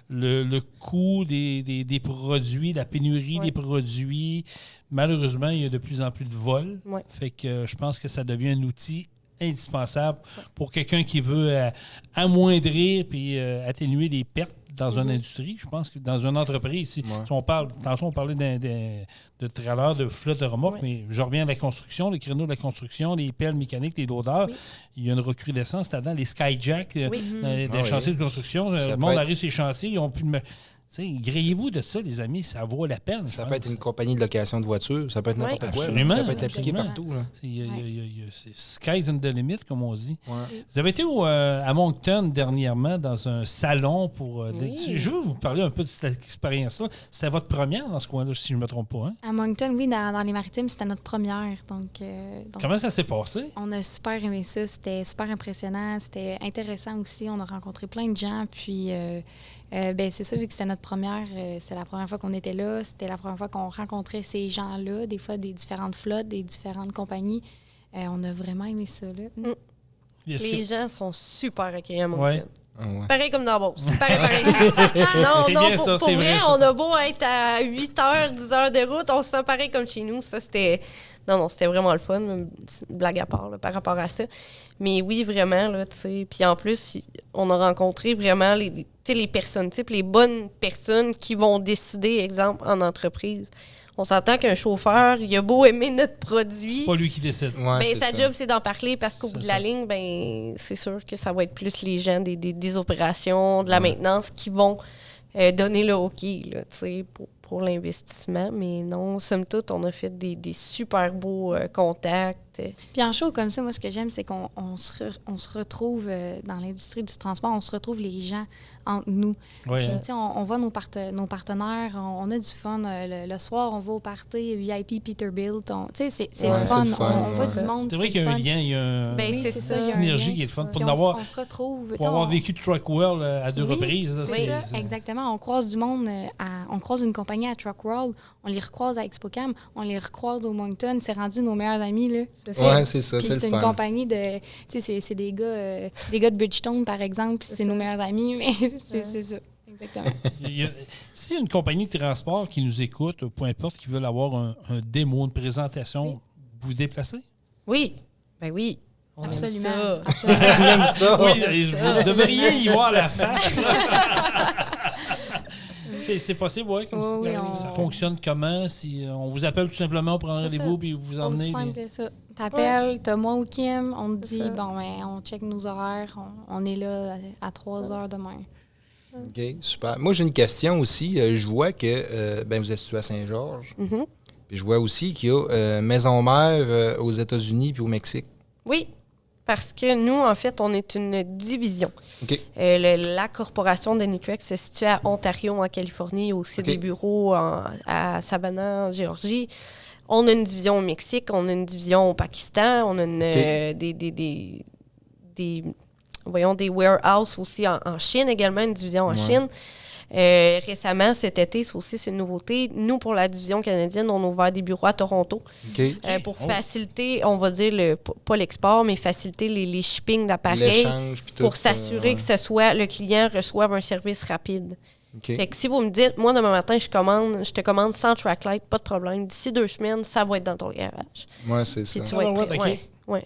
Speaker 3: le coût des produits, la pénurie
Speaker 5: Ouais.
Speaker 3: des produits, malheureusement, il y a de plus en plus de vols.
Speaker 5: Ouais.
Speaker 3: Fait que je pense que ça devient un outil indispensable pour quelqu'un qui veut amoindrir puis atténuer les pertes dans une industrie. Je pense que dans une entreprise, si on parle, tantôt on parlait de trailer, de flotte de remorques, mais je reviens à la construction, les créneaux de la construction, les pelles mécaniques, les loaders.
Speaker 5: Oui.
Speaker 3: Il y a une recrudescence là-dedans, les skyjacks des
Speaker 4: Ah
Speaker 3: chantiers
Speaker 4: oui.
Speaker 3: de construction.
Speaker 4: Ça
Speaker 3: Le
Speaker 4: peut
Speaker 3: monde
Speaker 4: être-
Speaker 3: arrive sur les chantiers, ils ont plus de... Grillez-vous de ça, les amis, ça vaut la peine.
Speaker 4: Ça
Speaker 3: je
Speaker 4: peut être
Speaker 3: pense.
Speaker 4: une compagnie de location de voiture, ça peut être n'importe
Speaker 5: Ouais.
Speaker 4: quoi. là.
Speaker 3: Absolument.
Speaker 4: Ça peut être appliqué
Speaker 3: Absolument.
Speaker 4: partout. Là.
Speaker 3: C'est sky's in the limit, comme on dit.
Speaker 4: Ouais.
Speaker 3: Vous avez été à Moncton dernièrement dans un salon pour...
Speaker 5: Oui.
Speaker 3: Je veux vous parler un peu de cette expérience-là. C'était votre première dans ce coin-là, si je ne me trompe pas. Hein?
Speaker 6: À Moncton, oui, dans les Maritimes, c'était notre première. Donc,
Speaker 3: Comment ça s'est passé?
Speaker 6: on a super aimé ça. C'était super impressionnant. C'était intéressant aussi. On a rencontré plein de gens. Puis, ben, c'est ça, vu que c'était notre première, c'est la première fois qu'on était là. C'était la première fois qu'on rencontrait ces gens-là, des fois des différentes flottes, des différentes compagnies. On a vraiment aimé ça. Là.
Speaker 3: Est-ce
Speaker 5: Les
Speaker 3: que-
Speaker 5: gens sont super accueillis à Moncton.
Speaker 3: Ouais.
Speaker 4: Ah ouais.
Speaker 5: Pareil comme dans Beauce. Pareil. non,
Speaker 3: C'est
Speaker 5: non,
Speaker 3: bien
Speaker 5: pour,
Speaker 3: ça,
Speaker 5: pour
Speaker 3: c'est
Speaker 5: vrai,
Speaker 3: vrai, ça.
Speaker 5: on a beau être à 8 heures, 10 heures de route, on se sent pareil comme chez nous. Ça, c'était... Non, c'était vraiment le fun. Blague à part, là, par rapport à ça. Mais oui, vraiment, là, tu sais. Puis en plus, on a rencontré vraiment les personnes types, les bonnes personnes qui vont décider, exemple, en entreprise. On s'entend qu'un chauffeur, il a beau aimer notre produit...
Speaker 3: C'est pas lui qui décide.
Speaker 4: Ouais,
Speaker 5: Ben,
Speaker 4: c'est
Speaker 5: sa
Speaker 4: ça.
Speaker 5: job, c'est d'en parler parce qu'au
Speaker 3: C'est
Speaker 5: bout de
Speaker 3: ça.
Speaker 5: la ligne, ben, c'est sûr que ça va être plus les gens des opérations, de la maintenance qui vont donner le OK là, tu sais, pour l'investissement. Mais non, somme toute, on a fait des super beaux contacts.
Speaker 6: Puis en show comme ça, moi, ce que j'aime, c'est qu'on on se retrouve dans l'industrie du transport, on se retrouve les gens entre nous.
Speaker 3: Ouais,
Speaker 6: Puis,
Speaker 3: hein.
Speaker 6: tu sais, on voit nos partenaires, on a du fun. Le soir, on va au party VIP Peterbilt. Tu sais, c'est
Speaker 4: Ouais,
Speaker 6: le fun.
Speaker 4: c'est le fun,
Speaker 6: On voit
Speaker 4: ouais.
Speaker 6: du monde.
Speaker 3: C'est vrai qu'il y a un
Speaker 6: le fun.
Speaker 3: lien, il y a un-
Speaker 5: Ben,
Speaker 6: Oui,
Speaker 5: c'est
Speaker 6: c'est
Speaker 5: ça.
Speaker 6: ça, il y a un
Speaker 3: synergie
Speaker 6: lien.
Speaker 3: qui est le fun.
Speaker 6: Puis
Speaker 3: Pour
Speaker 6: on,
Speaker 3: n'avoir-
Speaker 6: on se retrouve. tu
Speaker 3: Pour
Speaker 6: sais,
Speaker 3: avoir
Speaker 6: on-
Speaker 3: vécu Truckwell à deux
Speaker 6: Oui,
Speaker 3: reprises. là,
Speaker 6: c'est ça,
Speaker 3: c'est-
Speaker 6: exactement. On croise du monde, on croise une compagnie à Truck World, on les recroise à ExpoCam, on les recroise au Moncton. C'est rendu nos meilleurs amis, là.
Speaker 4: Ouais, c'est ça,
Speaker 6: Puis
Speaker 4: c'est le
Speaker 6: c'est une
Speaker 4: fun.
Speaker 6: compagnie de... Tu sais, c'est des gars de Bridgestone, par exemple, puis c'est nos meilleurs amis, mais c'est ça, exactement.
Speaker 3: Si une compagnie de transport qui nous écoute, peu importe, qui veulent avoir un démo, une présentation, vous vous déplacez?
Speaker 5: Oui, ben oui. On aime
Speaker 6: Absolument.
Speaker 5: ça.
Speaker 6: Absolument.
Speaker 4: On aime ça.
Speaker 3: Oui, vous devriez y voir la face. C'est possible, oui.
Speaker 6: Oui, oui,
Speaker 3: Ça fonctionne comment? Si on vous appelle tout simplement pour un
Speaker 5: C'est
Speaker 3: rendez-vous
Speaker 5: ça.
Speaker 3: puis vous
Speaker 6: Aussi
Speaker 3: emmenez.
Speaker 6: simple que ça. T'appelles, t'as moi ou Kim, on te
Speaker 5: C'est
Speaker 6: dit,
Speaker 5: ça.
Speaker 6: bon, ben, on check nos horaires, on est là à 3 heures demain.
Speaker 4: OK, super. Moi, j'ai une question aussi. Je vois que ben, vous êtes situé à Saint-Georges.
Speaker 5: Mhm.
Speaker 4: Puis je vois aussi qu'il y a maison mère aux États-Unis puis au Mexique.
Speaker 5: Oui, parce que nous, en fait, on est une division.
Speaker 4: OK.
Speaker 5: La corporation d'Enitrex se situe à Ontario, en Californie. Il y a aussi
Speaker 4: OK.
Speaker 5: des bureaux à Savannah, en Géorgie. On a une division au Mexique, on a une division au Pakistan, on a des warehouses aussi en Chine également, une division en
Speaker 4: Ouais.
Speaker 5: Chine. Récemment, cet été, c'est une nouveauté. Nous, pour la division canadienne, on a ouvert des bureaux à Toronto
Speaker 4: OK.
Speaker 5: pour
Speaker 3: Oh.
Speaker 5: faciliter, on va dire, pas l'export, mais faciliter les shippings d'appareils
Speaker 4: L'échange puis tout.
Speaker 5: pour s'assurer que ce soit le client reçoive un service rapide.
Speaker 4: OK.
Speaker 5: Fait que si vous me dites, moi, demain matin, je te commande sans tracklight, pas de problème. D'ici 2 semaines, ça va être dans ton garage.
Speaker 4: Ouais, c'est ça.
Speaker 5: Puis tu
Speaker 3: Ah,
Speaker 5: vas être
Speaker 3: ouais,
Speaker 5: prêt.
Speaker 3: ok.
Speaker 5: Ouais.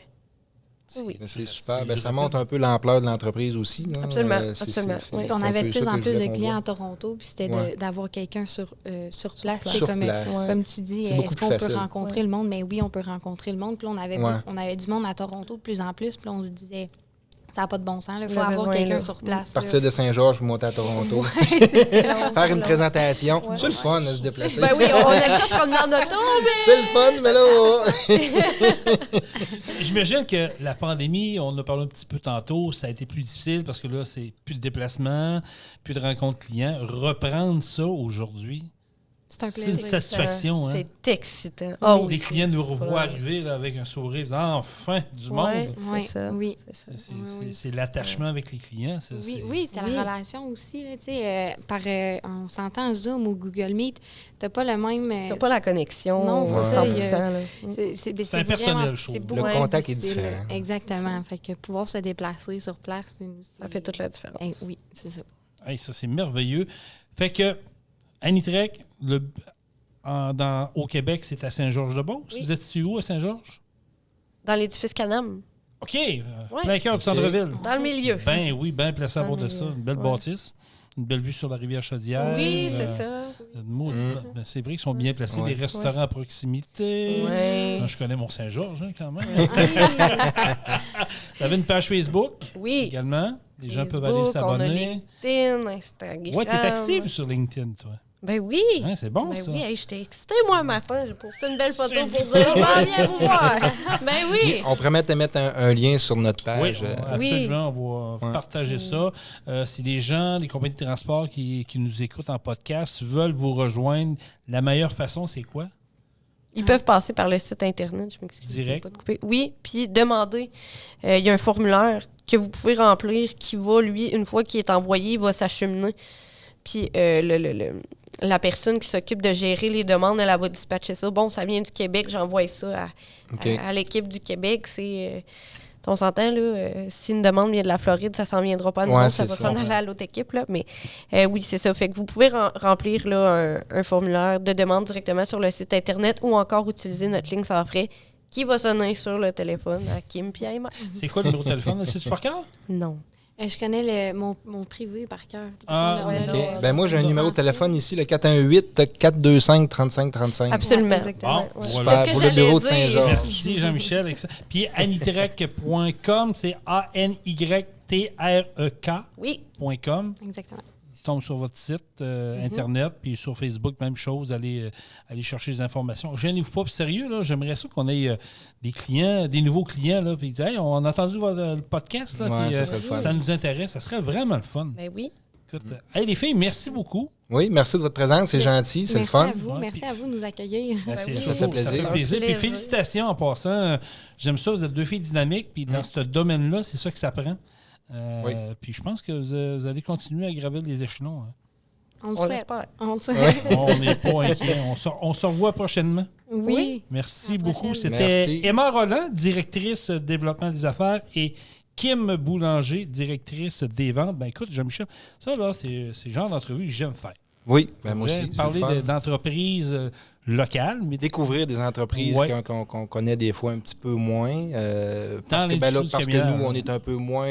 Speaker 5: Oui.
Speaker 4: C'est super. Ben, ça montre un peu l'ampleur de l'entreprise aussi. Là.
Speaker 5: Absolument,
Speaker 4: C'est-
Speaker 5: absolument,
Speaker 4: c'est-
Speaker 5: oui.
Speaker 6: Puis on
Speaker 4: c'est un
Speaker 6: avait
Speaker 4: peu
Speaker 6: de
Speaker 4: ça
Speaker 6: plus en
Speaker 4: que je
Speaker 6: plus
Speaker 4: voulais
Speaker 6: de
Speaker 4: qu'on
Speaker 6: clients
Speaker 4: voit.
Speaker 6: à Toronto, puis c'était
Speaker 4: Ouais.
Speaker 6: d'avoir quelqu'un sur place. tu sais,
Speaker 4: Sur
Speaker 6: comme,
Speaker 4: place.
Speaker 6: comme tu dis,
Speaker 4: C'est beaucoup
Speaker 6: est-ce
Speaker 4: plus
Speaker 6: qu'on peut
Speaker 4: facile.
Speaker 6: rencontrer le monde? Mais oui, on peut rencontrer le monde. Puis on avait,
Speaker 4: Ouais.
Speaker 6: on avait du monde à Toronto de plus en plus. Puis on se disait, Ça n'a pas de bon sens. Il faut
Speaker 5: Le
Speaker 6: avoir
Speaker 5: besoin,
Speaker 6: quelqu'un
Speaker 5: là.
Speaker 6: sur place.
Speaker 4: Partir de Saint-Georges pour monter à Toronto. Faire une présentation. C'est le fun de se déplacer.
Speaker 5: Ben oui, on aime ça prendre dans notre auto, mais...
Speaker 4: C'est le fun, mais là...
Speaker 3: J'imagine que la pandémie, on en a parlé un petit peu tantôt, ça a été plus difficile parce que là, c'est plus de déplacements, plus de rencontres clients. Reprendre ça aujourd'hui,
Speaker 6: C'est un
Speaker 3: c'est
Speaker 6: plaisir.
Speaker 3: une satisfaction. Hein?
Speaker 5: C'est excitant. Ah oui,
Speaker 3: Les clients nous revoient
Speaker 5: Ouais.
Speaker 3: arriver là, avec un sourire, disant enfin du
Speaker 5: Ouais,
Speaker 3: monde.
Speaker 6: Oui,
Speaker 5: c'est ça.
Speaker 6: oui.
Speaker 5: C'est ça.
Speaker 3: C'est l'attachement avec les clients. Ça,
Speaker 6: Oui,
Speaker 3: c'est-
Speaker 6: oui, c'est
Speaker 5: Oui.
Speaker 6: la relation aussi. Là, tu sais, on s'entend en Zoom ou Google Meet, t'as pas le même...
Speaker 5: T'as pas la connexion
Speaker 6: Non, c'est
Speaker 5: 100%.
Speaker 6: ça, il y a-
Speaker 5: là.
Speaker 6: C'est
Speaker 3: impersonnel,
Speaker 6: vraiment-
Speaker 3: je trouve.
Speaker 6: c'est
Speaker 3: Le
Speaker 6: beaucoup
Speaker 4: contact
Speaker 6: plus
Speaker 4: est
Speaker 6: difficile.
Speaker 4: différent.
Speaker 6: Exactement. Fait que pouvoir se déplacer sur place,
Speaker 5: Ça fait toute la différence.
Speaker 6: Oui, c'est ça.
Speaker 3: Hey, ça, c'est merveilleux. Fait que, Anitrek, au Québec, c'est à Saint-Georges-de-Beauce.
Speaker 5: Oui.
Speaker 3: Vous êtes situé où à Saint-Georges?
Speaker 5: Dans l'édifice Canam,
Speaker 3: OK.
Speaker 5: Ouais.
Speaker 3: Plein cœur du centre-ville.
Speaker 5: dans le milieu.
Speaker 3: Ben oui, bien placé à
Speaker 5: Dans
Speaker 3: bord
Speaker 5: le
Speaker 3: de ça.
Speaker 5: milieu.
Speaker 3: Une belle
Speaker 5: Ouais.
Speaker 3: bâtisse. Une belle vue sur la rivière Chaudière.
Speaker 5: Oui, c'est ça.
Speaker 3: Ben, c'est vrai qu'ils sont bien placés.
Speaker 4: Ouais.
Speaker 3: Des restaurants à proximité.
Speaker 5: Ouais.
Speaker 3: Moi, je connais mon Saint-Georges, hein, quand même. Vous avez une page Facebook
Speaker 5: Oui.
Speaker 3: également. Les gens peuvent
Speaker 5: Facebook,
Speaker 3: aller
Speaker 5: on a
Speaker 3: s'abonner.
Speaker 5: LinkedIn, Instagram.
Speaker 3: Ouais, t'es active sur LinkedIn, toi.
Speaker 5: Ben oui.
Speaker 3: Hein, c'est bon,
Speaker 5: Ben
Speaker 3: ça.
Speaker 5: oui, hey, j'étais excitée, moi, un matin. J'ai posté une belle photo pour dire « Je m'en viens vous voir! » Ben oui.
Speaker 4: On pourrait te mettre un lien sur notre
Speaker 3: Oui,
Speaker 4: page.
Speaker 3: absolument. On va
Speaker 4: Ouais.
Speaker 3: partager ça. Si des gens, des compagnies de transport qui nous écoutent en podcast veulent vous rejoindre, la meilleure façon, c'est quoi?
Speaker 5: Ils peuvent passer par le site Internet, je m'excuse.
Speaker 3: Direct.
Speaker 5: je vais pas te couper. Oui, puis demander. Il y a un formulaire que vous pouvez remplir qui va, lui, une fois qu'il est envoyé, il va s'acheminer. Puis la personne qui s'occupe de gérer les demandes, elle va dispatcher ça. Bon, ça vient du Québec, j'envoie ça
Speaker 4: OK.
Speaker 5: à l'équipe du Québec. On s'entend, là, si une demande vient de la Floride, ça s'en viendra pas à nous
Speaker 4: Ouais,
Speaker 5: autres, ça
Speaker 4: c'est
Speaker 5: va
Speaker 4: ça.
Speaker 5: s'en aller à l'autre équipe. Là, mais oui, c'est ça. Fait que vous pouvez remplir là, un formulaire de demande directement sur le site Internet ou encore utiliser notre ligne sans frais qui va sonner sur le téléphone à Kim et à Emma.
Speaker 3: C'est quoi le numéro de téléphone? C'est-tu par cœur?
Speaker 5: Non.
Speaker 6: Je connais mon privé par cœur.
Speaker 3: Ah,
Speaker 6: On a-
Speaker 5: ouais,
Speaker 6: on a-
Speaker 5: non.
Speaker 4: OK. Ben moi, j'ai un numéro de téléphone ici, le 418-425-3535.
Speaker 5: Absolument.
Speaker 6: Exactement.
Speaker 3: Bon,
Speaker 6: Ouais.
Speaker 3: voilà.
Speaker 5: C'est ce que
Speaker 4: Pour le
Speaker 5: j'allais
Speaker 4: bureau de
Speaker 5: dire.
Speaker 4: Saint-Georges.
Speaker 3: Merci, Jean-Michel. Excellent. Puis anitrek.com, c'est ANYTREK.com.
Speaker 5: Oui.
Speaker 6: Exactement.
Speaker 3: Ils tombent sur votre site Internet, puis sur Facebook, même chose, allez chercher des informations. Gênez-vous pas, puis sérieux, là, j'aimerais ça qu'on ait des clients, des nouveaux clients, là, puis ils disent « Hey, on a entendu le podcast, là,
Speaker 4: Ouais,
Speaker 3: puis,
Speaker 4: ça serait le fun.
Speaker 3: ça nous intéresse. » Ça serait vraiment le fun.
Speaker 5: Ben oui.
Speaker 3: Écoute, hey, les filles, merci beaucoup.
Speaker 4: Oui, merci de votre présence, c'est gentil, c'est le
Speaker 6: Merci
Speaker 4: fun.
Speaker 6: à vous.
Speaker 3: Ouais,
Speaker 6: Merci
Speaker 3: puis-
Speaker 6: à vous de nous accueillir.
Speaker 3: Ben, c'est
Speaker 5: oui.
Speaker 3: toujours-
Speaker 4: Ça fait plaisir.
Speaker 3: Ça fait plaisir. Puis
Speaker 5: Plaisir.
Speaker 3: félicitations en passant. J'aime ça, vous êtes deux filles dynamiques, puis dans ce domaine-là, c'est ça que ça prend.
Speaker 4: Oui.
Speaker 3: Puis je pense que vous allez continuer à gravir les échelons. Hein.
Speaker 6: On le
Speaker 5: On
Speaker 6: souhaite.
Speaker 5: l'espère.
Speaker 6: On le souhaite.
Speaker 3: On n'est pas inquiets. On se revoit prochainement.
Speaker 6: Oui.
Speaker 3: Merci
Speaker 6: À la
Speaker 3: beaucoup.
Speaker 6: prochaine.
Speaker 3: C'était
Speaker 4: Merci.
Speaker 3: Emma Rolland, directrice développement des affaires, et Kim Boulanger, directrice des ventes. Ben écoute, Jean-Michel, ça là, c'est le genre d'entrevue que j'aime faire.
Speaker 4: Oui, ben moi aussi, c'est
Speaker 3: Parler
Speaker 4: le fun.
Speaker 3: d'entreprises locales, mais
Speaker 4: Découvrir des entreprises
Speaker 3: Ouais.
Speaker 4: qu'on connaît des fois un petit peu moins. Parce que,
Speaker 3: l'industrie du
Speaker 4: parce que
Speaker 3: camionnage.
Speaker 4: nous, on est un peu moins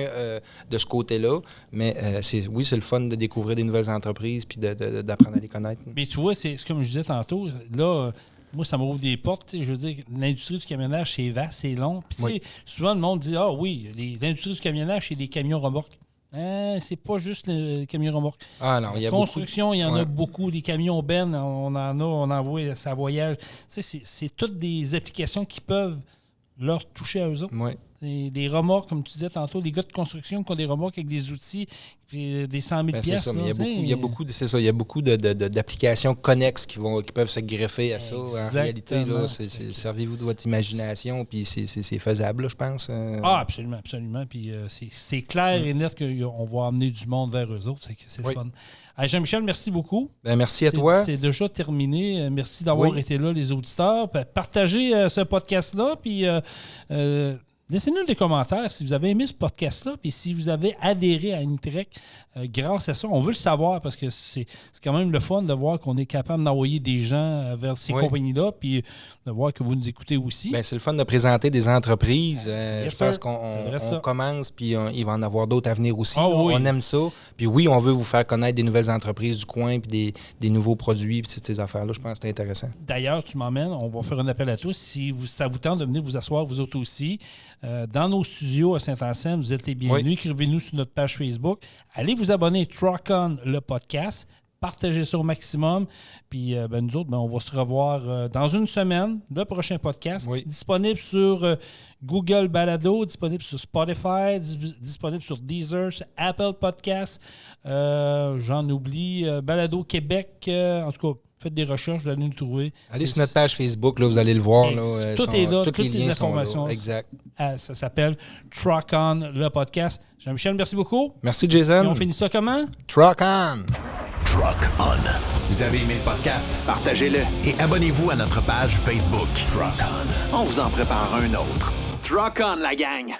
Speaker 4: de ce côté-là. Mais c'est le fun de découvrir des nouvelles entreprises puis d'apprendre à les connaître.
Speaker 3: Mais tu vois, c'est comme je disais tantôt, là, moi, ça m'ouvre des portes. Tu sais, je veux dire, l'industrie du camionnage, c'est vaste, c'est long. Puis, tu sais,
Speaker 4: Oui.
Speaker 3: souvent, le monde dit, ah oui, l'industrie du camionnage, c'est des camions remorques. Hein, c'est pas juste les camions remorques.
Speaker 4: Ah non, il y a
Speaker 3: Construction, il y en a
Speaker 4: Ouais.
Speaker 3: beaucoup. Des camions bennes, on envoie ça voyage. Tu sais, c'est toutes des applications qui peuvent leur toucher à eux autres.
Speaker 4: beaucoup. Ouais.
Speaker 3: Et des remorques, comme tu disais tantôt, les gars de construction qui ont des remorques avec des outils, puis des 100 000
Speaker 4: Ben, c'est
Speaker 3: piastres,
Speaker 4: ça, mais
Speaker 3: là, tu sais.
Speaker 4: il y a beaucoup d'applications connexes qui peuvent se greffer à ça. En
Speaker 3: Exactement.
Speaker 4: réalité, là, servez-vous de votre imagination, puis c'est faisable, là, je pense.
Speaker 3: Ah, absolument, absolument. Puis c'est clair et net qu'on va amener du monde vers eux autres. C'est le
Speaker 4: Oui.
Speaker 3: fun. Hey, Jean-Michel, merci beaucoup.
Speaker 4: Ben, merci à toi.
Speaker 3: C'est déjà terminé. Merci d'avoir
Speaker 4: Oui.
Speaker 3: été là, les auditeurs. Partagez ce podcast-là, puis laissez-nous des commentaires si vous avez aimé ce podcast-là, puis si vous avez adhéré à Anitrek grâce à ça. On veut le savoir parce que c'est quand même le fun de voir qu'on est capable d'envoyer des gens vers ces
Speaker 4: Oui.
Speaker 3: compagnies-là, puis de voir que vous nous écoutez aussi.
Speaker 4: Ben, c'est le fun de présenter des entreprises.
Speaker 3: Yes,
Speaker 4: Je pense
Speaker 3: sir.
Speaker 4: qu'on
Speaker 3: C'est vrai, ça.
Speaker 4: on commence, puis il va en avoir d'autres à venir aussi.
Speaker 3: Ah
Speaker 4: là.
Speaker 3: oui.
Speaker 4: On aime ça. Puis oui, on veut vous faire connaître des nouvelles entreprises du coin, puis des nouveaux produits, puis toutes ces affaires-là. Je pense que c'est intéressant.
Speaker 3: D'ailleurs, tu m'emmènes, on va faire un appel à tous. Si ça vous tente de venir vous asseoir, vous autres aussi, dans nos studios à Saint-Anselme. Vous êtes les bienvenus.
Speaker 4: Oui.
Speaker 3: Écrivez-nous sur notre page Facebook. Allez vous abonner Truck On, le podcast. Partagez ça au maximum. Puis nous autres, on va se revoir dans une semaine. Le prochain podcast.
Speaker 4: Oui.
Speaker 3: Disponible sur Google Balado, disponible sur Spotify, disponible sur Deezer, sur Apple Podcasts. J'en oublie. Balado Québec. En tout cas, faites des recherches, vous allez nous trouver.
Speaker 4: Allez sur notre page Facebook, là, vous allez le voir. Là,
Speaker 3: tout est là,
Speaker 4: tous
Speaker 3: toutes les
Speaker 4: liens sont
Speaker 3: informations.
Speaker 4: là. Exact.
Speaker 3: Ça s'appelle Truck On, le podcast. Jean-Michel, merci beaucoup.
Speaker 4: Merci,
Speaker 3: Et
Speaker 4: Jason.
Speaker 3: on finit ça comment?
Speaker 4: Truck on!
Speaker 1: Truck On. Vous avez aimé le podcast?
Speaker 2: Partagez-le.
Speaker 1: Et abonnez-vous à notre page Facebook. Truck On.
Speaker 2: On vous en prépare un autre. Truck on, la gang!